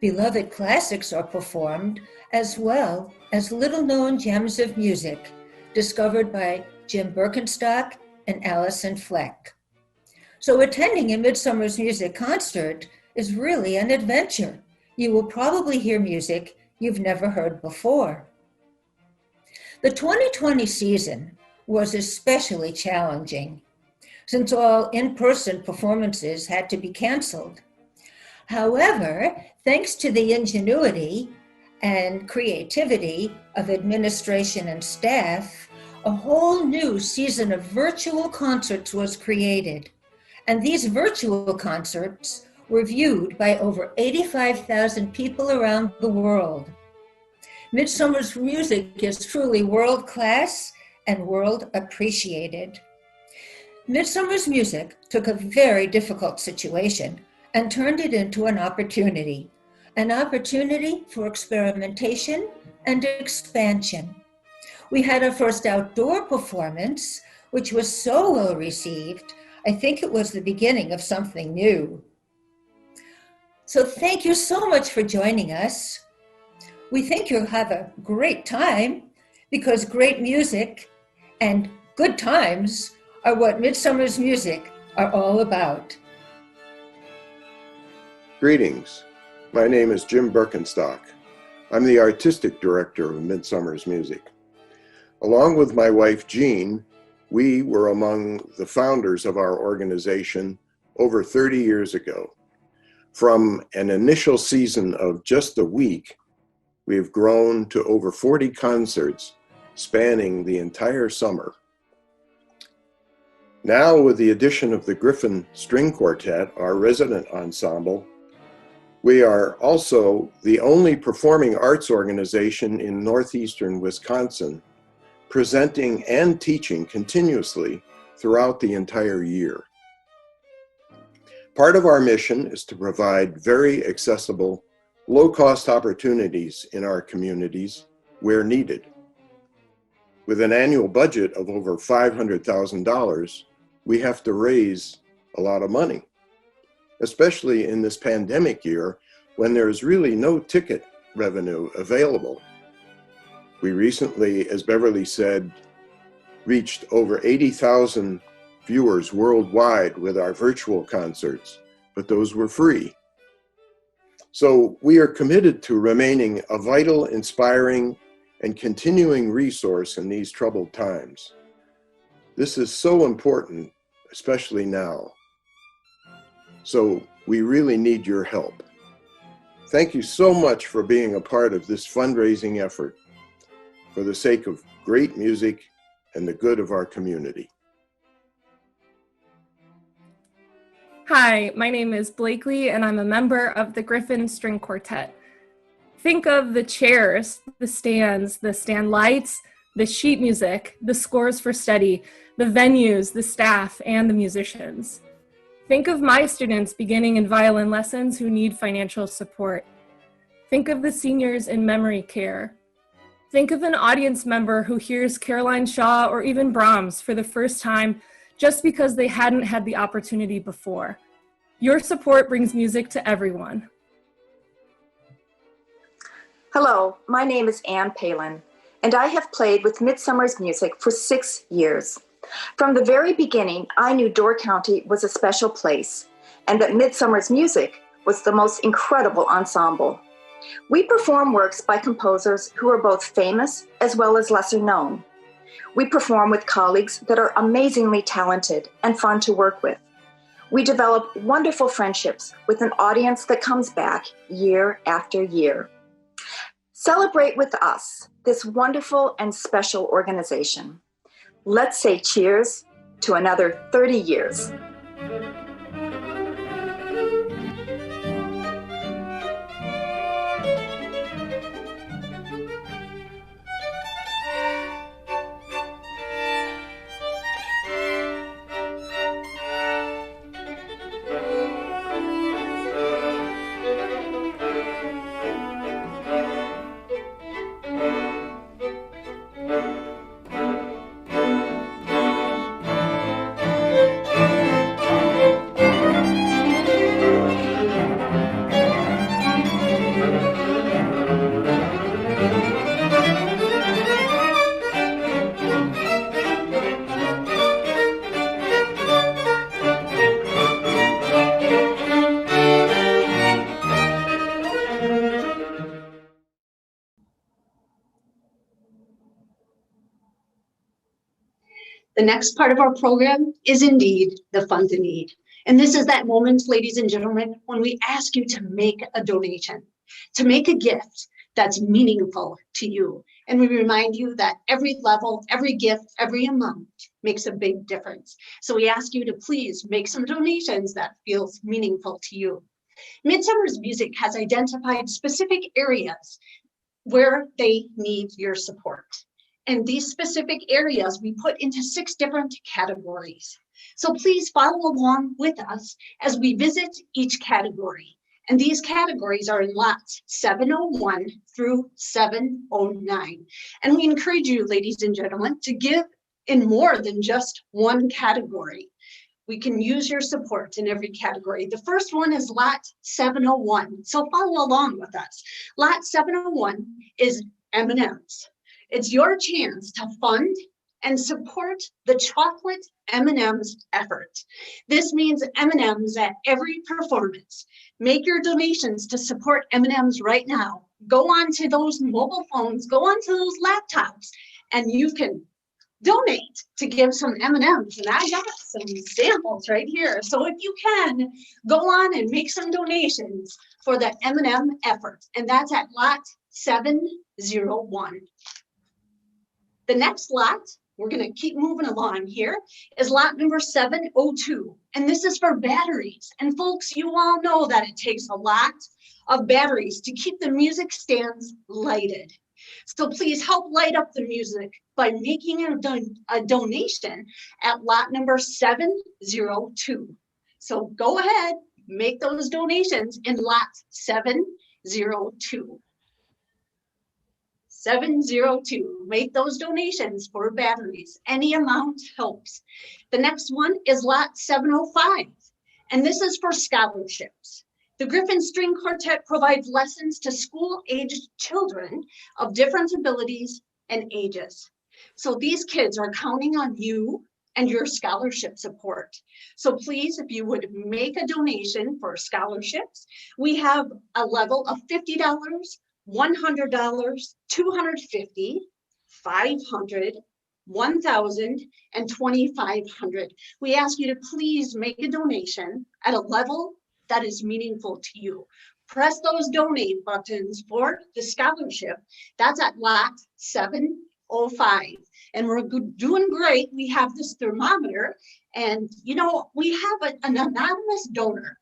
Beloved classics are performed, as well as little-known gems of music discovered by Jim Birkenstock and Allison Fleck. So attending a Midsummer's Music concert is really an adventure. You will probably hear music you've never heard before. The 2020 season was especially challenging since all in-person performances had to be canceled. However, thanks to the ingenuity and creativity of administration and staff, a whole new season of virtual concerts was created. And these virtual concerts were viewed by over 85,000 people around the world. Midsummer's Music is truly world-class and world appreciated. Midsummer's Music took a very difficult situation and turned it into an opportunity for experimentation and expansion. We had our first outdoor performance, which was so well received, I think it was the beginning of something new. So thank you so much for joining us. We think you'll have a great time because great music and good times are what Midsummer's Music are all about. Greetings. My name is Jim Birkenstock. I'm the artistic director of Midsummer's Music. Along with my wife, Jean, we were among the founders of our organization over 30 years ago. From an initial season of just a week, we have grown to over 40 concerts spanning the entire summer. Now, with the addition of the Griffin String Quartet, our resident ensemble, we are also the only performing arts organization in northeastern Wisconsin, presenting and teaching continuously throughout the entire year. Part of our mission is to provide very accessible, low-cost opportunities in our communities where needed. With an annual budget of over $500,000, we have to raise a lot of money, especially in this pandemic year when there's really no ticket revenue available. We recently, as Beverly said, reached over 80,000 viewers worldwide with our virtual concerts, but those were free. So we are committed to remaining a vital, inspiring, and continuing resource in these troubled times. This is so important, especially now. So we really need your help. Thank you so much for being a part of this fundraising effort for the sake of great music and the good of our community. Hi, my name is Blakely, and I'm a member of the Griffin String Quartet. Think of the chairs, the stands, the stand lights, the sheet music, the scores for study, the venues, the staff, and the musicians. Think of my students beginning in violin lessons who need financial support. Think of the seniors in memory care. Think of an audience member who hears Caroline Shaw or even Brahms for the first time just because they hadn't had the opportunity before. Your support brings music to everyone. Hello, my name is Ann Palin, and I have played with Midsummer's Music for 6 years. From the very beginning, I knew Door County was a special place, and that Midsummer's Music was the most incredible ensemble. We perform works by composers who are both famous as well as lesser known. We perform with colleagues that are amazingly talented and fun to work with. We develop wonderful friendships with an audience that comes back year after year. Celebrate with us this wonderful and special organization. Let's say cheers to another 30 years. The next part of our program is indeed the Fund to Need. And this is that moment, ladies and gentlemen, when we ask you to make a donation, to make a gift that's meaningful to you. And we remind you that every level, every gift, every amount makes a big difference. So we ask you to please make some donations that feels meaningful to you. Midsummer's Music has identified specific areas where they need your support. And these specific areas we put into 6 different categories. So please follow along with us as we visit each category. And these categories are in lots 701 through 709. And we encourage you, ladies and gentlemen, to give in more than just one category. We can use your support in every category. The first one is lot 701. So follow along with us. Lot 701 is M&Ms. It's your chance to fund and support the chocolate M&Ms effort. This means M&Ms at every performance. Make your donations to support M&Ms right now. Go on to those mobile phones, go on to those laptops, and you can donate to give some M&Ms. And I got some samples right here. So if you can, go on and make some donations for the M&M effort. And that's at lot 701. The next lot, we're going to keep moving along here, is lot number 702. And this is for batteries. And folks, you all know that it takes a lot of batteries to keep the music stands lighted. So please help light up the music by making a donation at lot number 702. So go ahead, make those donations in lot 702. 702, make those donations for batteries. Any amount helps. The next one is lot 705, and this is for scholarships. The Griffin String Quartet provides lessons to school-aged children of different abilities and ages. So these kids are counting on you and your scholarship support. So please, if you would make a donation for scholarships, we have a level of $50, $100, $250, $500, $1,000, and $2,500. We ask you to please make a donation at a level that is meaningful to you. Press those donate buttons for the scholarship. That's at lot 705. And we're doing great. We have this thermometer, and you know, we have an anonymous donor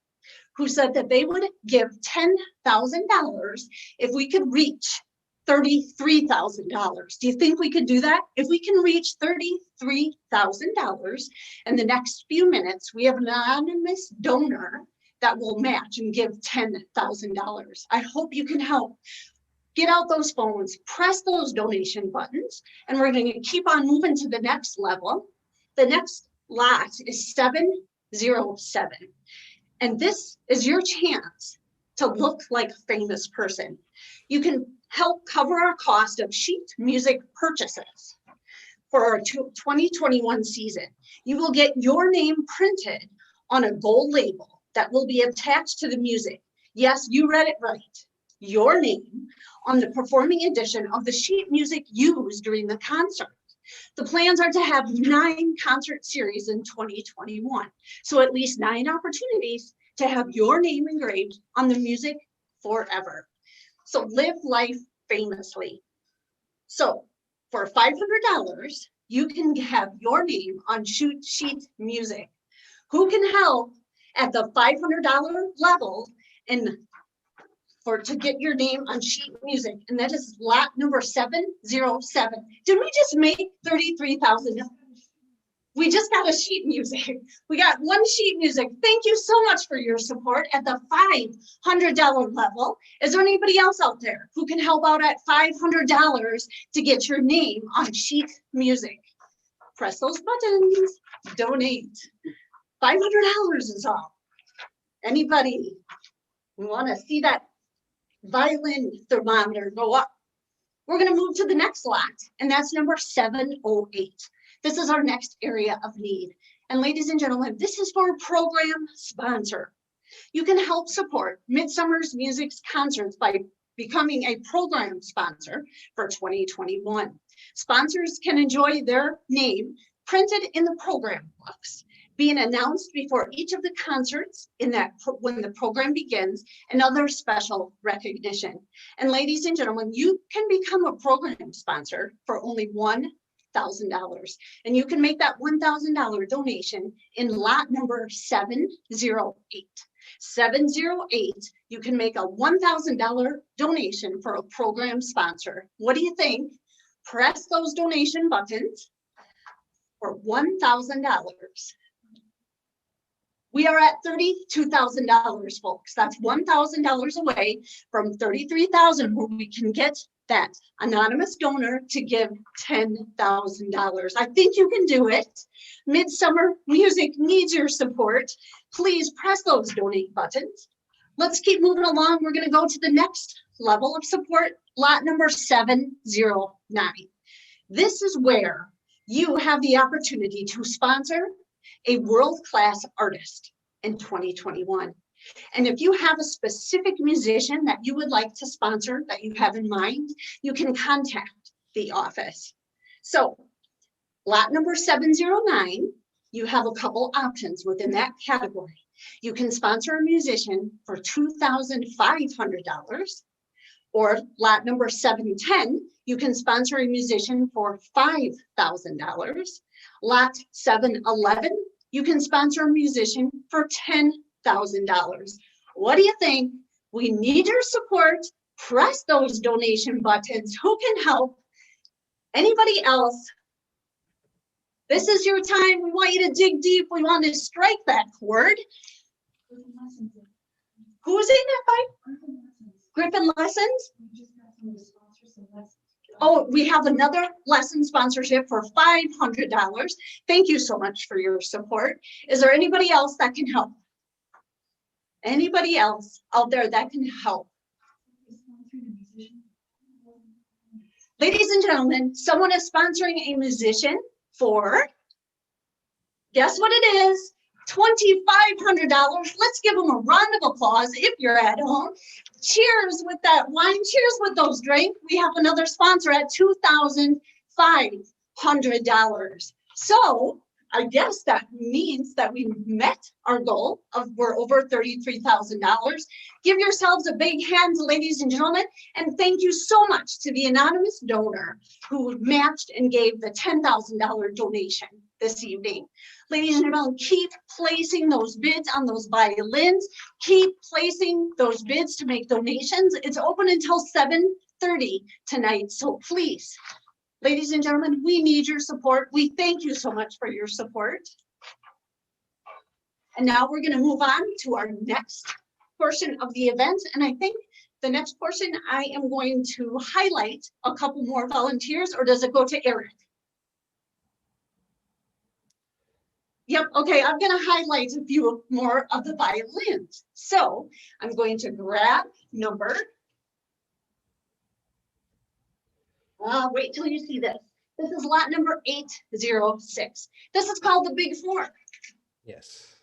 who said that they would give $10,000 if we could reach $33,000. Do you think we could do that? If we can reach $33,000 in the next few minutes, we have an anonymous donor that will match and give $10,000. I hope you can help. Get out those phones, press those donation buttons, and we're going to keep on moving to the next level. The next lot is 707. And this is your chance to look like a famous person. You can help cover our cost of sheet music purchases for our 2021 season. You will get your name printed on a gold label that will be attached to the music. Yes, you read it right. Your name on the performing edition of the sheet music used during the concert. The plans are to have 9 concert series in 2021. So at least 9 opportunities to have your name engraved on the music forever. So live life famously. So for $500, you can have your name on sheet music. Who can help at the $500 level and to get your name on sheet music? And that is lot number 707. Did we just make 33,000? We just got a sheet music. We got one sheet music. Thank you so much for your support at the $500 level. Is there anybody else out there who can help out at $500 to get your name on sheet music? Press those buttons, donate. $500 is all. Anybody? We want to see that violin thermometer go up. We're going to move to the next lot, and that's number 708. This is our next area of need. And ladies and gentlemen, this is for a program sponsor. You can help support Midsummer's Music's concerts by becoming a program sponsor for 2021. Sponsors can enjoy their name printed in the program books, being announced before each of the concerts when the program begins, and other special recognition. And ladies and gentlemen, you can become a program sponsor for only $1,000. And you can make that $1,000 donation in lot number 708. 708, you can make a $1,000 donation for a program sponsor. What do you think? Press those donation buttons for $1,000. We are at $32,000, folks. That's $1,000 away from $33,000, where we can get that anonymous donor to give $10,000. I think you can do it. Midsummer Music needs your support. Please press those donate buttons. Let's keep moving along. We're going to go to the next level of support, lot number 709. This is where you have the opportunity to sponsor a world-class artist in 2021. And if you have a specific musician that you would like to sponsor, that you have in mind, you can contact the office. So lot number 709, you have a couple options within that category. You can sponsor a musician for $2,500, or lot number 710, you can sponsor a musician for $5,000. Lot 711, you can sponsor a musician for $10,000. What do you think? We need your support. Press those donation buttons. Who can help? Anybody else? This is your time. We want you to dig deep. We want to strike that chord. Who's in that fight? Griffin Lessons? Oh, we have another lesson sponsorship for $500. Thank you so much for your support. Is there anybody else that can help? Anybody else out there that can help? Ladies and gentlemen, someone is sponsoring a musician for, guess what it is? $2,500. Let's give them a round of applause if you're at home. Cheers with that wine. Cheers with those drinks. We have another sponsor at $2,500. So I guess that means that we met our goal of we're over $33,000. Give yourselves a big hand, ladies and gentlemen, and thank you so much to the anonymous donor who matched and gave the $10,000 donation this evening. Ladies and gentlemen, keep placing those bids on those violins. Keep placing those bids to make donations. It's open until 7:30 tonight, so please, ladies and gentlemen, we need your support. We thank you so much for your support. And now we're going to move on to our next portion of the event. And I think the next portion, I am going to highlight a couple more volunteers, or does it go to Eric? Yep, okay, I'm going to highlight a few more of the violins. So I'm going to grab number, wait till you see this. This is lot number 806. This is called the Big Four. Yes.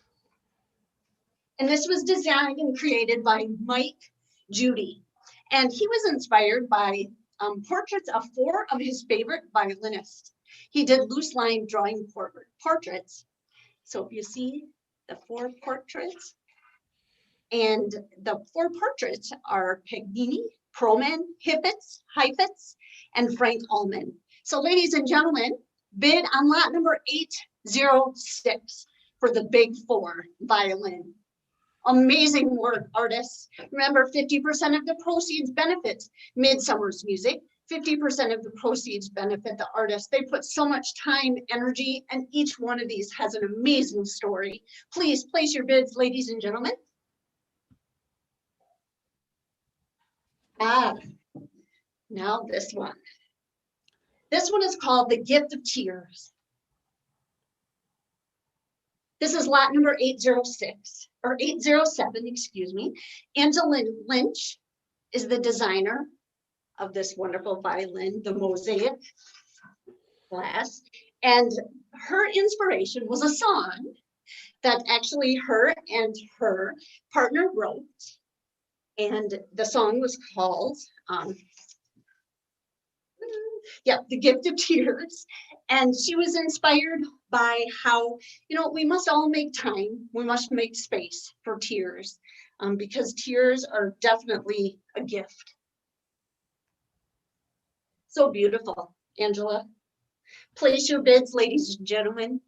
And this was designed and created by Mike Judy. And he was inspired by portraits of 4 of his favorite violinists. He did loose line drawing portraits. So if you see the 4 portraits, and the 4 portraits are Paganini, Proman, Heifetz, and Frank Allman. So ladies and gentlemen, bid on lot number 806 for the Big Four violin. Amazing work, artists. Remember, 50% of the proceeds benefits Midsummer's Music. 50% of the proceeds benefit the artist. They put so much time, energy, and each one of these has an amazing story. Please place your bids, ladies and gentlemen. Now this one. This one is called The Gift of Tears. This is lot number 806, or 807, excuse me. Angela Lynch is the designer of this wonderful violin, the Mosaic glass. And her inspiration was a song that actually her and her partner wrote. And the song was called, The Gift of Tears. And she was inspired by how, we must all make time. We must make space for tears, because tears are definitely a gift. So beautiful, Angela. Place your bids, ladies and gentlemen.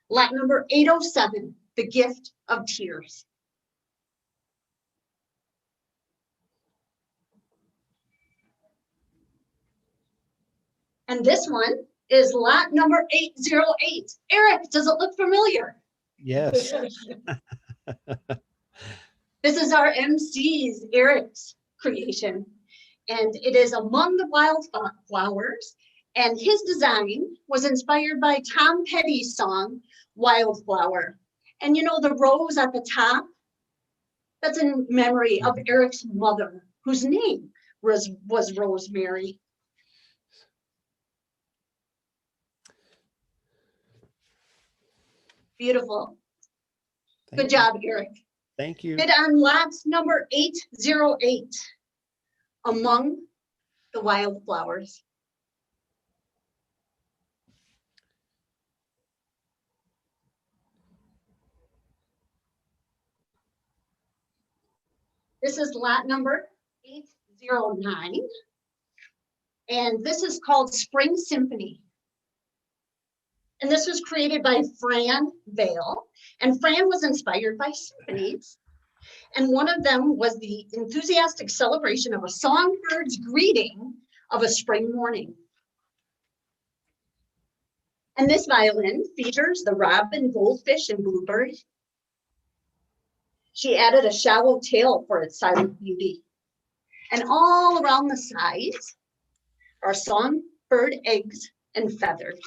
Lot number 807, The Gift of Tears. And this one is lot number 808. Eric, does it look familiar? Yes. This is our MC's, Eric's creation. And it is Among the Wildflowers. And his design was inspired by Tom Petty's song, Wildflower. And the rose at the top, that's in memory of Eric's mother, whose name was Rosemary. Beautiful. Good job, Eric. Thank you. Bid on lot number 808, Among the Wildflowers. This is lot number 809. And this is called Spring Symphony. And this was created by Fran Vale. And Fran was inspired by symphonies. And one of them was the enthusiastic celebration of a songbird's greeting of a spring morning. And this violin features the robin, goldfish, and bluebird. She added a shallow tail for its silent beauty. And all around the sides are songbird eggs and feathers.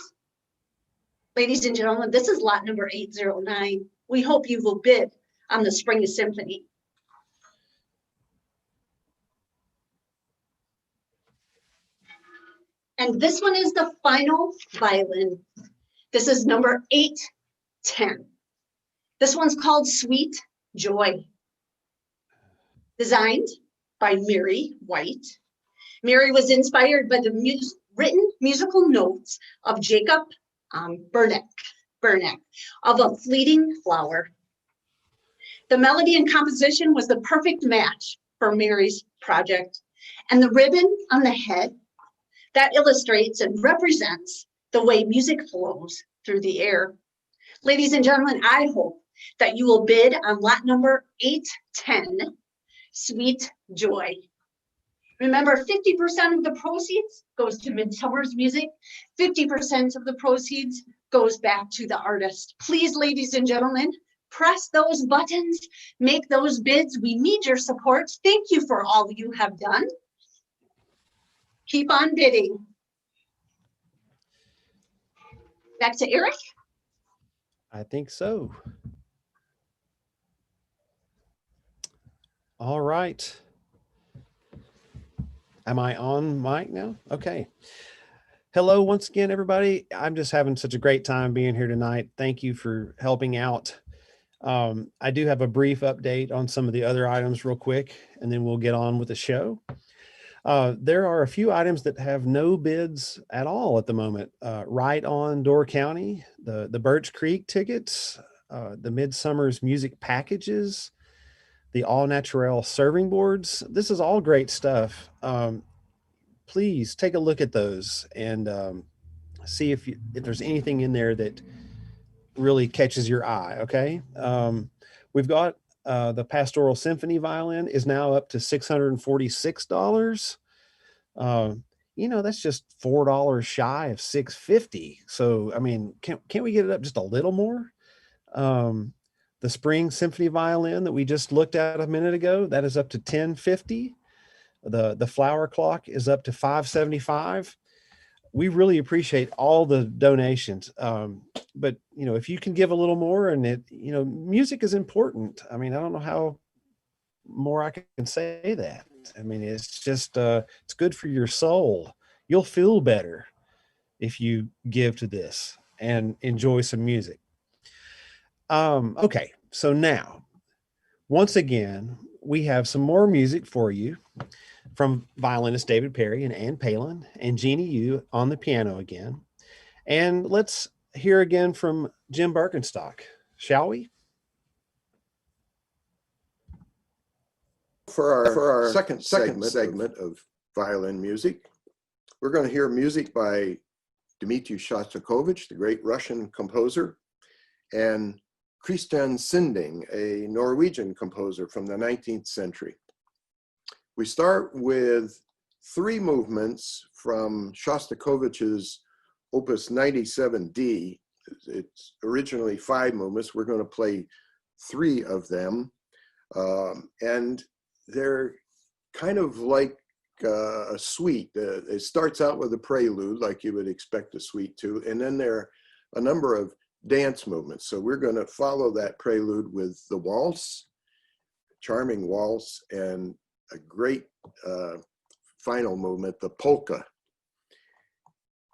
Ladies and gentlemen, this is lot number 809. We hope you will bid on the Spring Symphony. And this one is the final violin. This is number 810. This one's called Sweet Joy. Designed by Mary White. Mary was inspired by the written musical notes of Jacob Burnek of A Fleeting Flower. The melody and composition was the perfect match for Mary's project. And the ribbon on the head, that illustrates and represents the way music flows through the air. Ladies and gentlemen, I hope that you will bid on lot number 810, Sweet Joy. Remember, 50% of the proceeds goes to Midsummer's Music. 50% of the proceeds goes back to the artist. Please, ladies and gentlemen, press those buttons, make those bids. We need your support. Thank you for all you have done. Keep on bidding. Back to Eric. I think so. All right. Am I on mic now? Okay. Hello once again, everybody. I'm just having such a great time being here tonight. Thank you for helping out. I do have a brief update on some of the other items real quick, and then we'll get on with the show. There are a few items that have no bids at all at the moment. Right on Door County, the Birch Creek tickets, the Midsummer's Music packages, the all natural serving boards. This is all great stuff. Please take a look at those and see if there's anything in there that really catches your eye. Okay. We've got the Pastoral Symphony violin is now up to $646. That's just $4 shy of $650. So, I mean, can't we get it up just a little more? The Spring Symphony violin that we just looked at a minute ago, that is up to $1050. The Flower Clock is up to $575. We really appreciate all the donations. But if you can give a little more, and music is important. I mean, I don't know how more I can say that. I mean, it's just, it's good for your soul. You'll feel better if you give to this and enjoy some music. Okay. So now, once again, we have some more music for you from violinist David Perry and Ann Palin and Jeannie Yu on the piano again. And let's hear again from Jim Birkenstock, shall we? For our second segment of violin music, we're going to hear music by Dmitri Shostakovich, the great Russian composer, and Christian Sinding, a Norwegian composer from the 19th century. We start with 3 movements from Shostakovich's Opus 97D. It's originally 5 movements. We're going to play 3 of them. And they're kind of like a suite. It starts out with a prelude, like you would expect a suite to, and then there are a number of dance movements. So we're going to follow that prelude with the waltz, charming waltz, and a great final movement, the polka.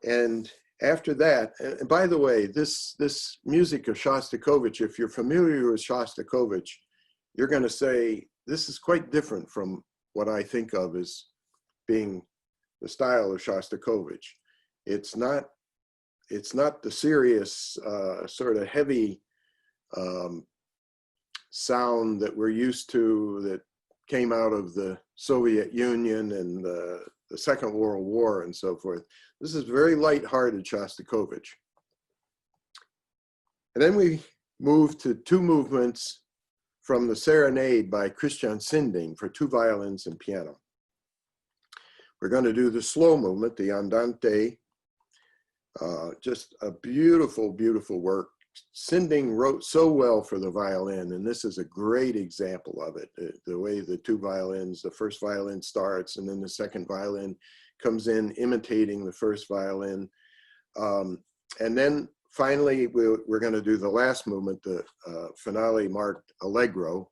And after that, and by the way, this music of Shostakovich, if you're familiar with Shostakovich, you're going to say, this is quite different from what I think of as being the style of Shostakovich. It's not the serious, sort of heavy sound that we're used to that came out of the Soviet Union and the Second World War and so forth. This is very light-hearted Shostakovich. And then we move to 2 movements from the Serenade by Christian Sinding for 2 violins and piano. We're going to do the slow movement, the Andante. Just a beautiful, beautiful work. Sinding wrote so well for the violin, and this is a great example of it. The way the 2 violins, the first violin starts, and then the second violin comes in imitating the first violin. And then finally, we're going to do the last movement, the finale marked Allegro,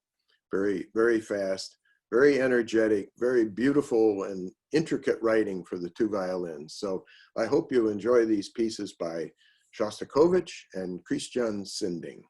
very, very fast, very energetic, very beautiful and intricate writing for the 2 violins. So I hope you enjoy these pieces by Shostakovich and Christian Sinding.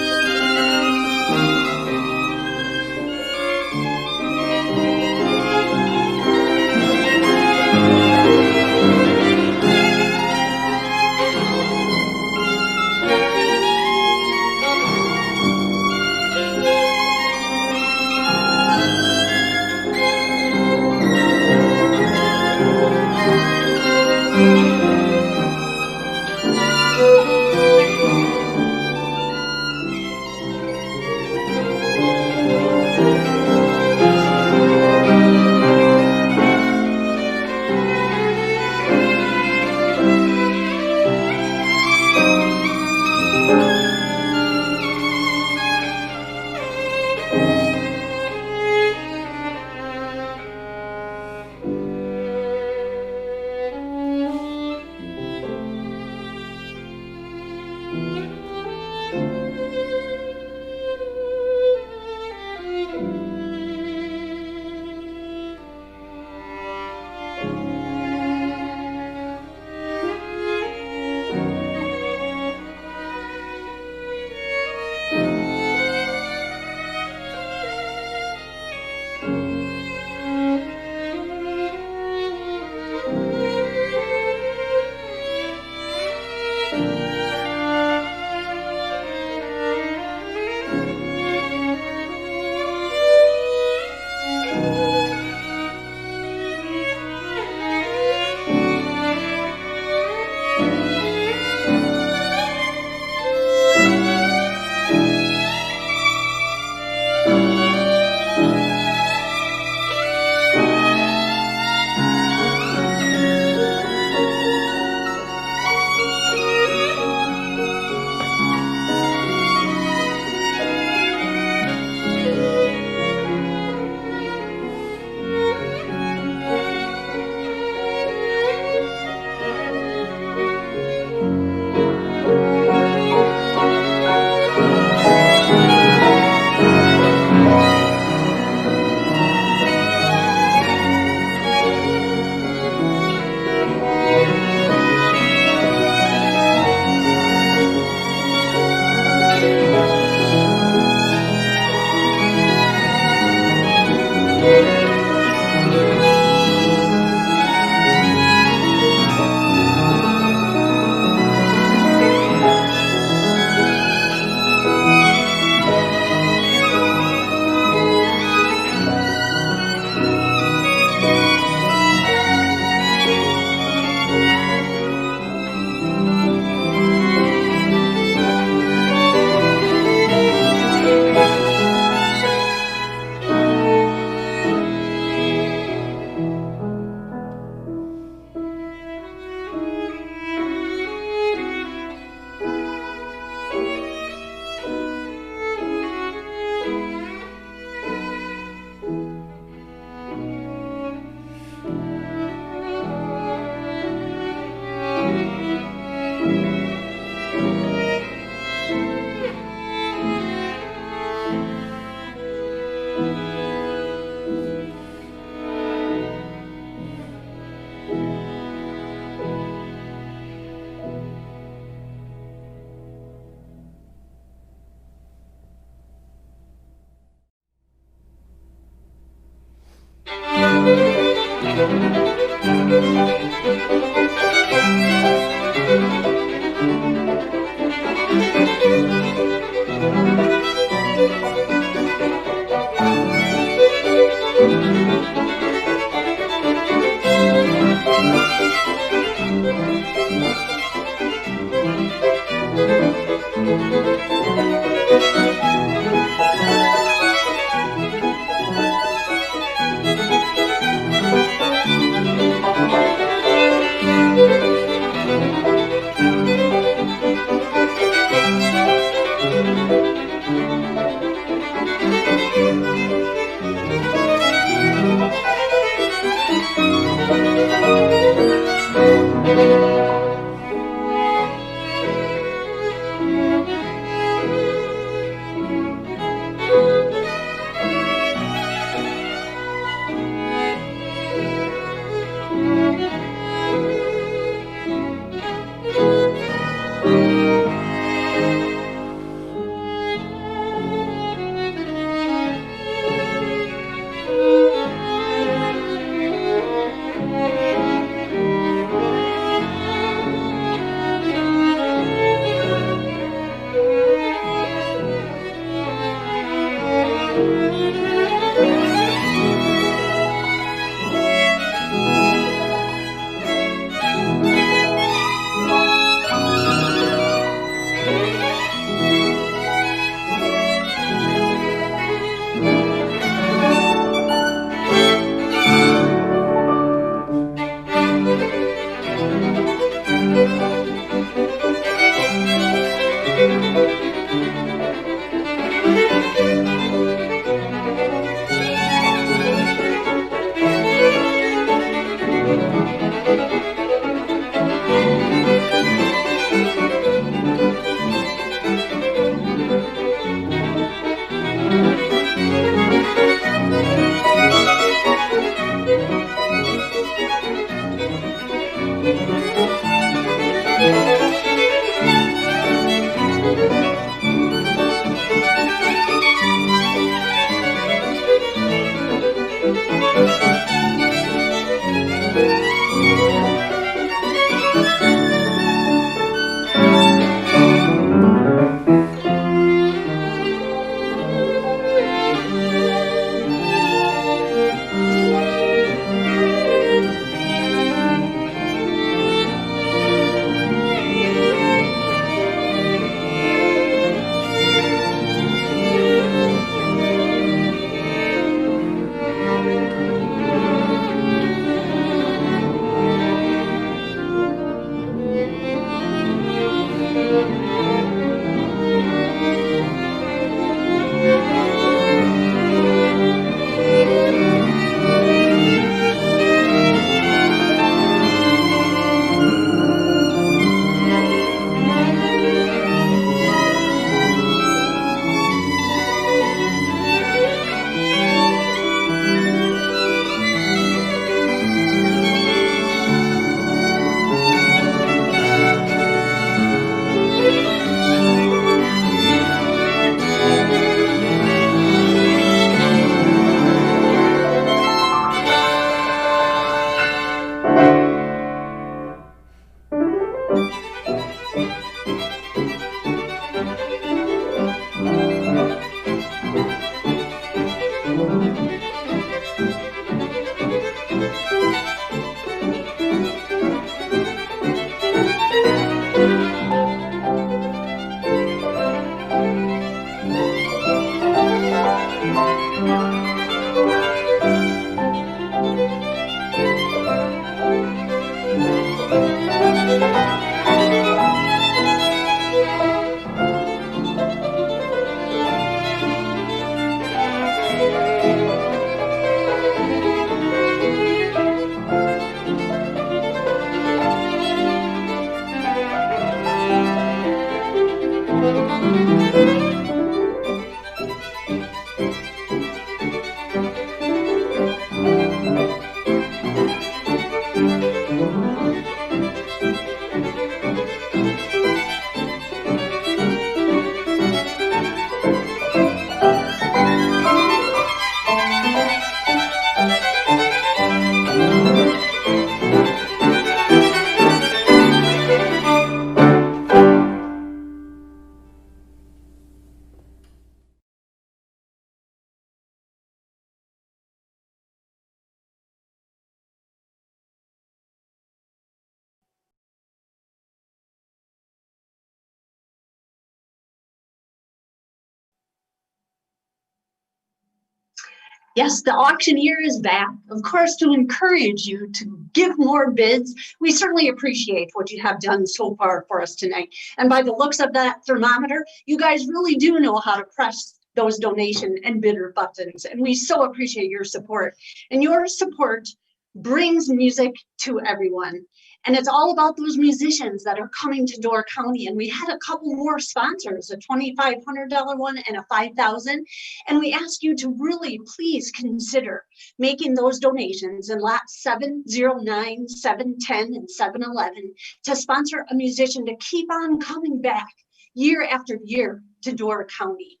Yes, the auctioneer is back, of course, to encourage you to give more bids. We certainly appreciate what you have done so far for us tonight. And by the looks of that thermometer, you guys really do know how to press those donation and bidder buttons. And we so appreciate your support. And your support brings music to everyone. And it's all about those musicians that are coming to Door County. And we had a couple more sponsors, a $2,500 one and a $5,000. And we ask you to really please consider making those donations in lots 709, 710, and 711 to sponsor a musician to keep on coming back year after year to Door County.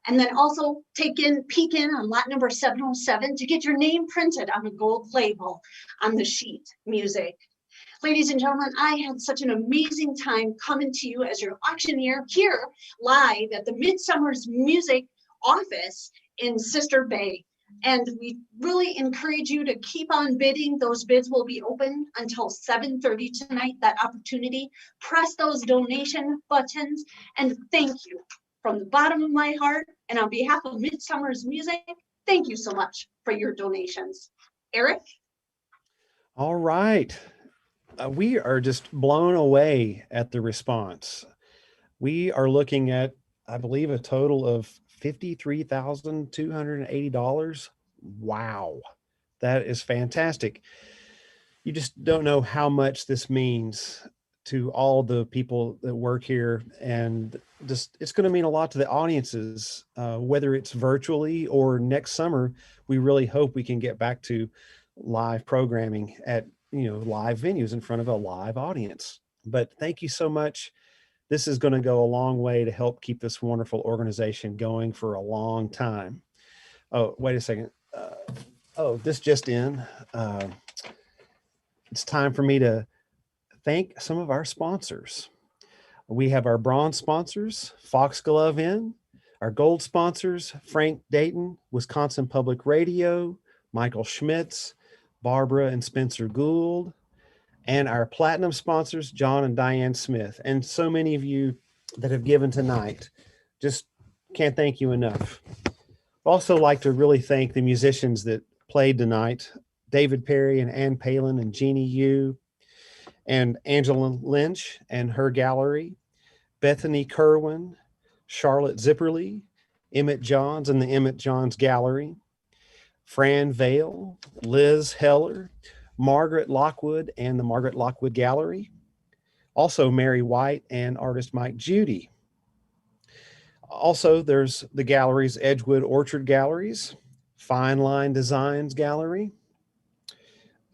And then also peek in on lot number 707 to get your name printed on a gold label on the sheet music. Ladies and gentlemen, I had such an amazing time coming to you as your auctioneer here live at the Midsummer's Music office in Sister Bay. And we really encourage you to keep on bidding. Those bids will be open until 7:30 tonight, that opportunity. Press those donation buttons, and thank you from the bottom of my heart. And on behalf of Midsummer's Music, thank you so much for your donations. Eric? All right. We are just blown away at the response. We are looking at, I believe, a total of $53,280. Wow, that is fantastic. You just don't know how much this means to all the people that work here, and just it's going to mean a lot to the audiences, whether it's virtually or next summer. We really hope we can get back to live programming at live venues in front of a live audience. But thank you so much. This is going to go a long way to help keep this wonderful organization going for a long time. Oh, wait a second. This just in. It's time for me to thank some of our sponsors. We have our bronze sponsors, Foxglove Inn, our gold sponsors, Frank Dayton, Wisconsin Public Radio, Michael Schmitz, Barbara and Spencer Gould, and our platinum sponsors, John and Dianne Smith, and so many of you that have given tonight. Just can't thank you enough. Also like to really thank the musicians that played tonight, David Perry and Ann Palin and Jeannie Yu, and Angela Lynch and her gallery, Bethany Kerwin, Charlotte Zipperly, Emmett Johns and the Emmett Johns Gallery, Fran Vale, Liz Heller, Margaret Lockwood and the Margaret Lockwood Gallery, also Mary White and artist Mike Judy. Also, there's the galleries, Edgewood Orchard Galleries, Fine Line Designs Gallery,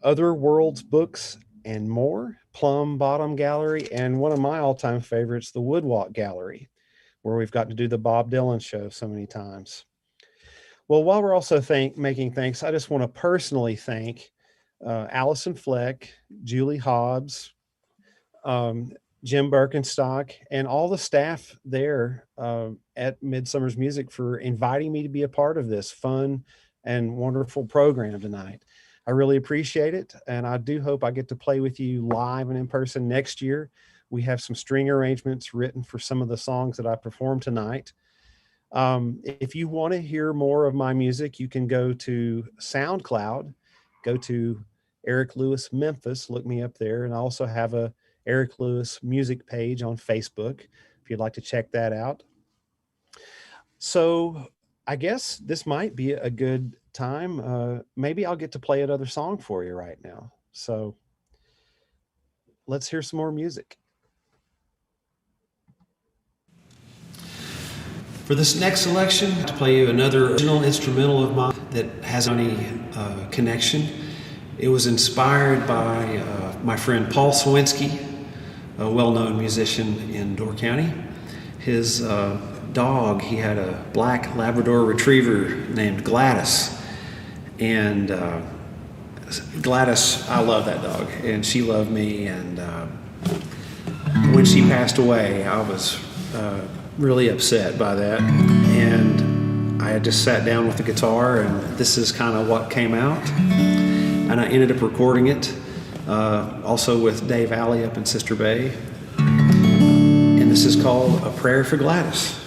Other Worlds Books and More, Plum Bottom Gallery, and one of my all-time favorites, the Woodwalk Gallery, where we've got to do the Bob Dylan show so many times. Well, while we're also making thanks, I just want to personally thank Allison Fleck, Julie Hobbs, Jim Birkenstock, and all the staff there at Midsummer's Music for inviting me to be a part of this fun and wonderful program tonight. I really appreciate it, and I do hope I get to play with you live and in person next year. We have some string arrangements written for some of the songs that I performed tonight. If you want to hear more of my music, you can go to SoundCloud, go to Eric Lewis Memphis, look me up there. And I also have a Eric Lewis music page on Facebook, if you'd like to check that out. So I guess this might be a good time. Maybe I'll get to play another song for you right now. So let's hear some more music. For this next selection, to play you another original instrumental of mine that has any connection. It was inspired by my friend Paul Sawinski, a well-known musician in Door County. His dog, he had a black Labrador retriever named Gladys. And Gladys, I love that dog, and she loved me. And when she passed away, I was really upset by that, and I had just sat down with the guitar, and this is kind of what came out, and I ended up recording it also with Dave Alley up in Sister Bay, and this is called A Prayer for Gladys.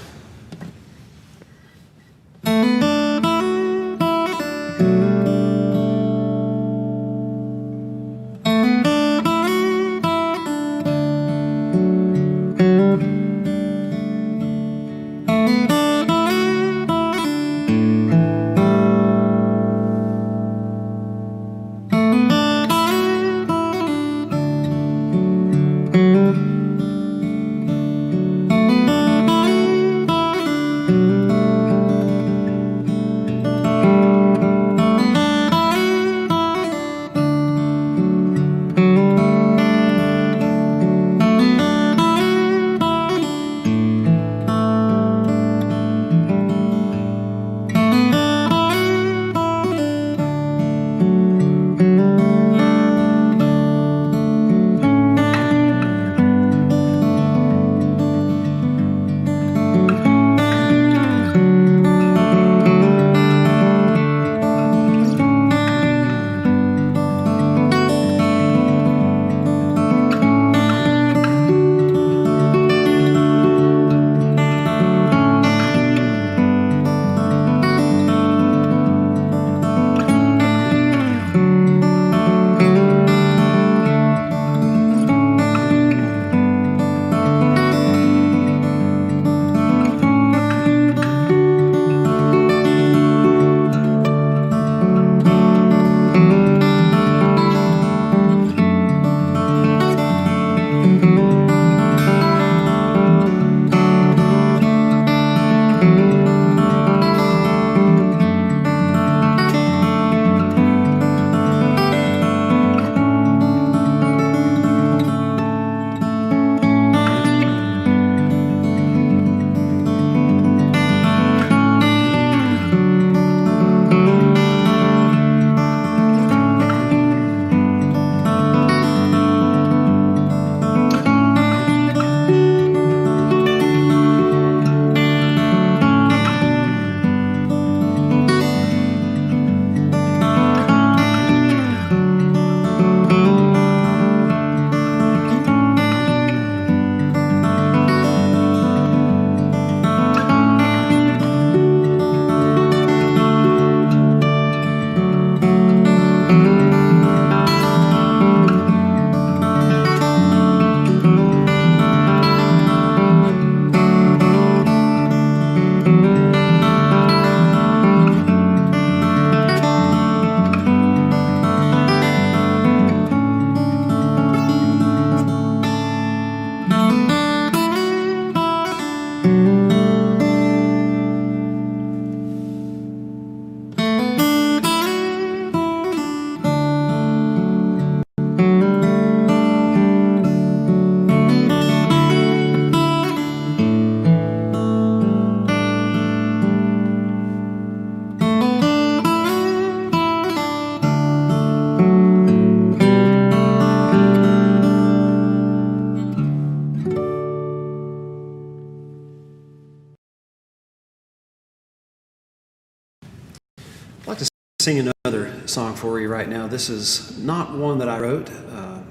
sing another song for you right now. This is not one that I wrote.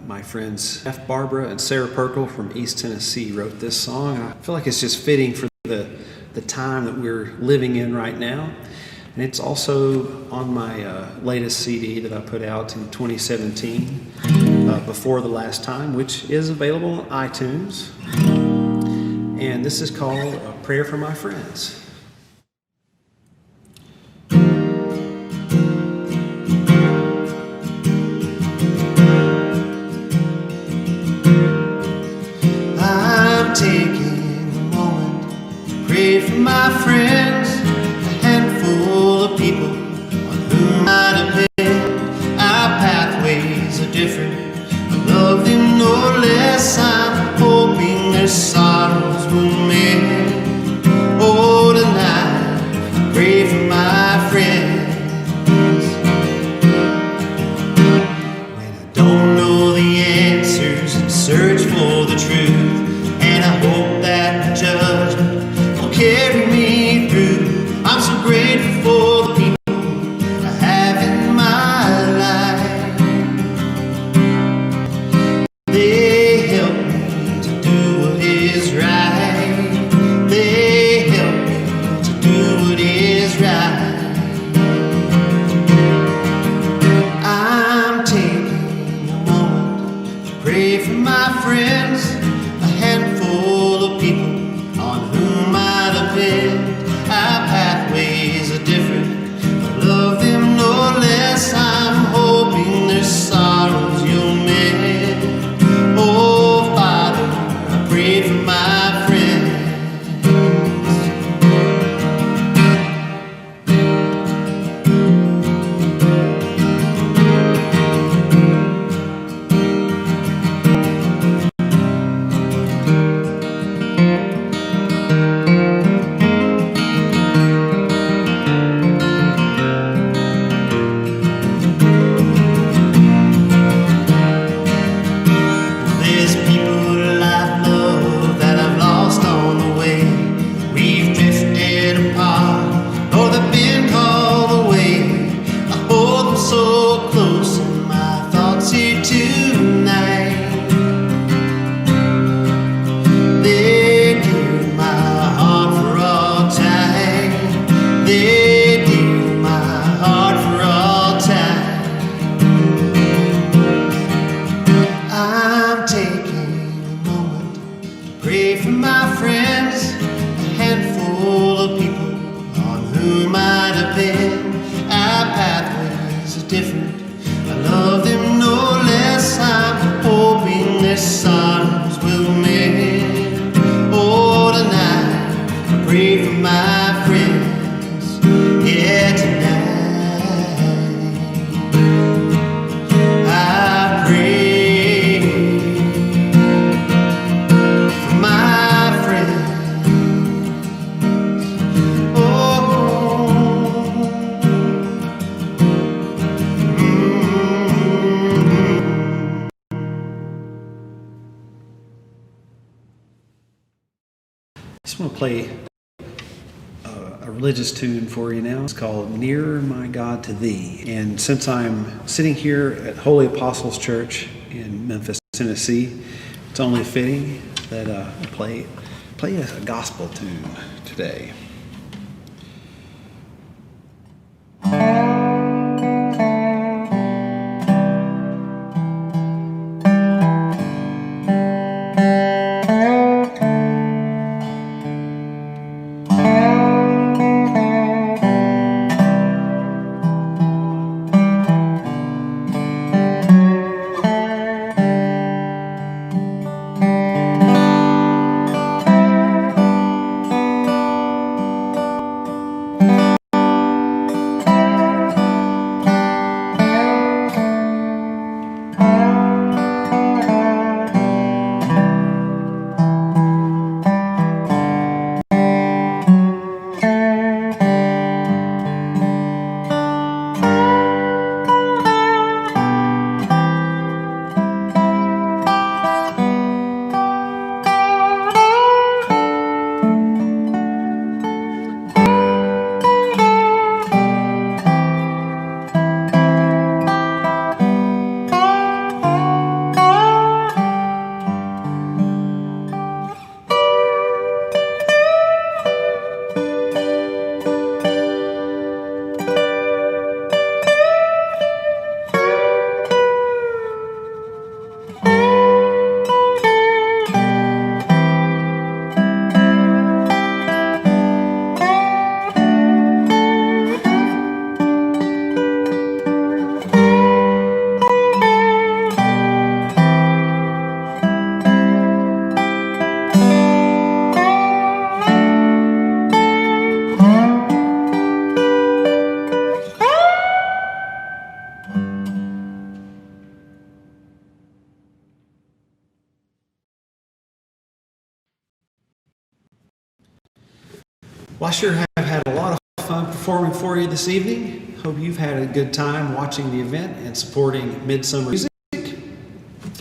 My friends Jeff Barbara and Sarah Perkle from East Tennessee wrote this song. I feel like it's just fitting for the time that we're living in right now. And it's also on my latest CD that I put out in 2017, Before the Last Time, which is available on iTunes. And this is called A Prayer for My Friends. I'm taking a moment to pray for my friends, a handful of people on whom I depend. Our pathways are different, I love them no less. I'm hoping their sorrows will mend. Oh, tonight, pray for my friends. When I don't know the answers and search for the truth, and I hope that the judgment will carry me through. I'm so grateful for the people I have in my life. They help me to do what is right. They help me to do what is right. I'm taking a moment to pray for my friends, a handful of people on whom I depend. Our pathways are different, I love them no less. I'm hoping their sorrows you'll mend. Oh, Father, I pray for my friends. There's people that I've loved that I've lost on the way. We've drifted apart, or they've been called away. I hold them so close in my thoughts here tonight. They're dear to my heart for all time. They're dear to my heart for all time. I'm taking a moment to pray for my friends, a handful of people on whom I depend. Our pathways are different, I love them no less. I'm hoping their sorrows will mend. Oh, tonight, I pray for my friends. Yeah, tonight I pray for my friends. Oh, I just want to play a religious tune for you now. It's called Nearer My God to Thee. And since I'm sitting here at Holy Apostles Church in Memphis, Tennessee, it's only fitting that I play a gospel tune today. Well, I sure have had a lot of fun performing for you this evening. Hope you've had a good time watching the event and supporting Midsummer Music.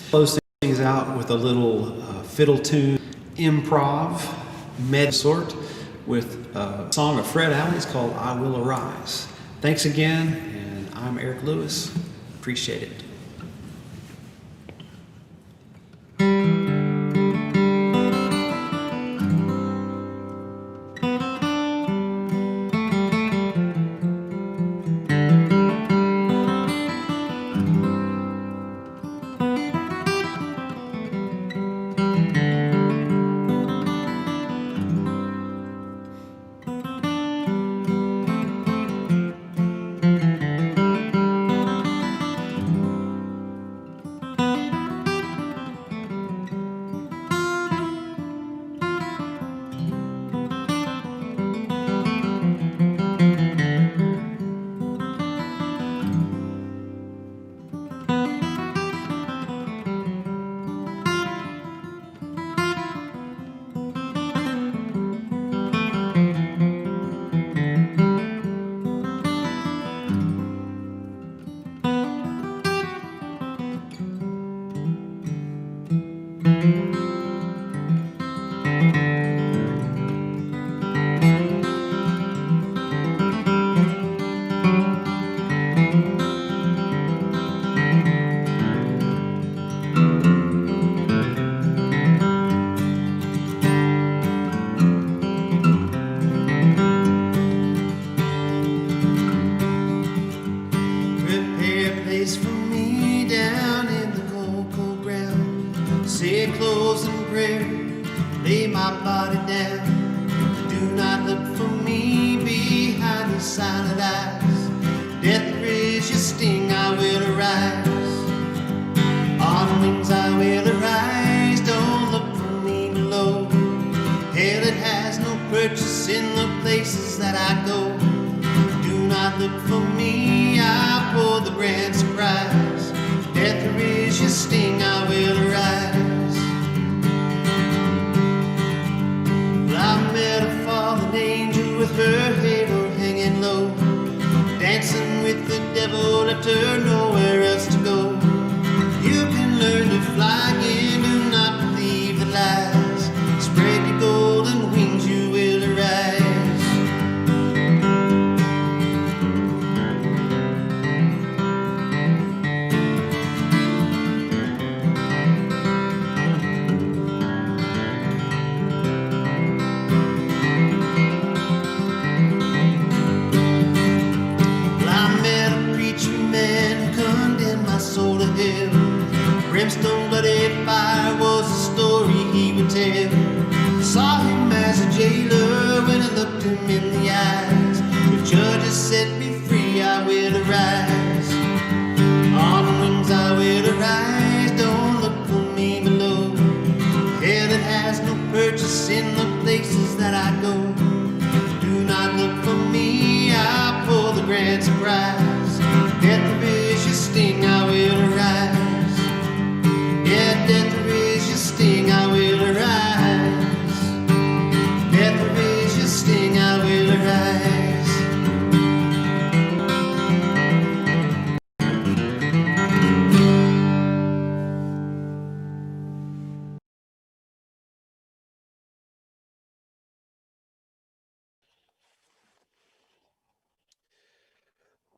Close things out with a little fiddle tune improv med sort with a song of Fred Alley's called I Will Arise. Thanks again, and I'm Eric Lewis. Appreciate it.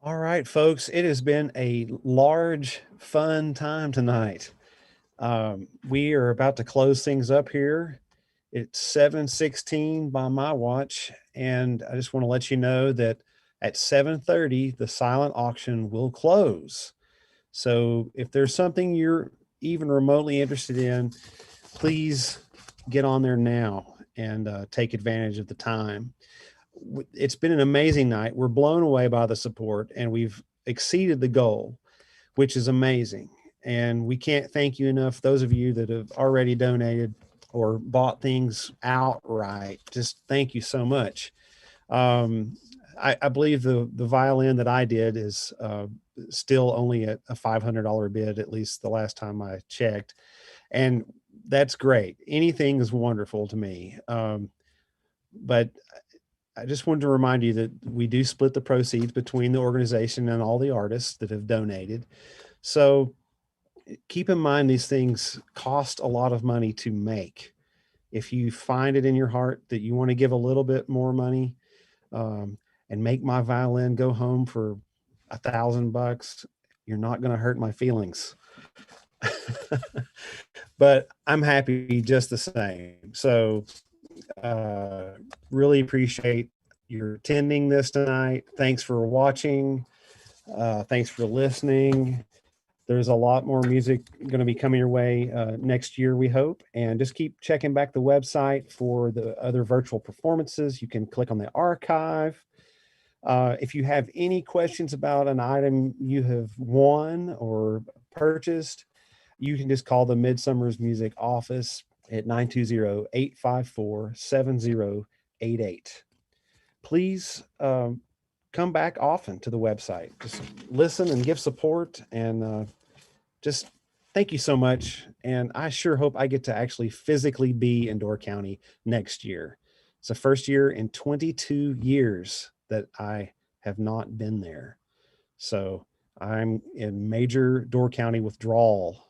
All right, folks, it has been a large, fun time tonight. We are about to close things up here. It's 7:16 by my watch, and I just want to let you know that at 7:30, the silent auction will close. So if there's something you're even remotely interested in, please get on there now and take advantage of the time. It's been an amazing night. We're blown away by the support, and we've exceeded the goal, which is amazing. And we can't thank you enough. Those of you that have already donated or bought things outright, just thank you so much. I believe the violin that I did is still only at a $500 bid, at least the last time I checked. And that's great. Anything is wonderful to me. But I just wanted to remind you that we do split the proceeds between the organization and all the artists that have donated. So keep in mind, these things cost a lot of money to make. If you find it in your heart that you want to give a little bit more money, and make my violin go home for $1,000, you're not going to hurt my feelings. But I'm happy just the same. So really appreciate your attending this tonight. Thanks for watching. Thanks for listening. There's a lot more music going to be coming your way next year, we hope. And just keep checking back the website for the other virtual performances. You can click on the archive. If you have any questions about an item you have won or purchased, you can just call the Midsummer's Music office at 920-854-7088. Please come back often to the website. Just listen and give support, and just thank you so much. And I sure hope I get to actually physically be in Door County next year. It's the first year in 22 years that I have not been there. So I'm in major Door County withdrawal.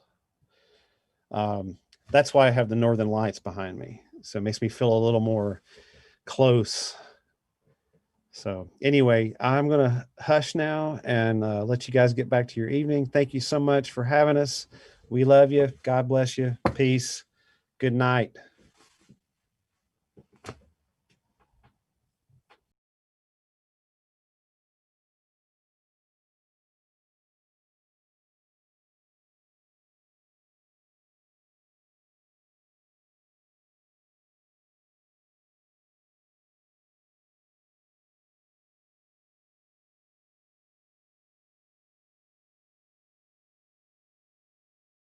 That's why I have the Northern Lights behind me. So it makes me feel a little more close. So anyway, I'm going to hush now and let you guys get back to your evening. Thank you so much for having us. We love you. God bless you. Peace. Good night.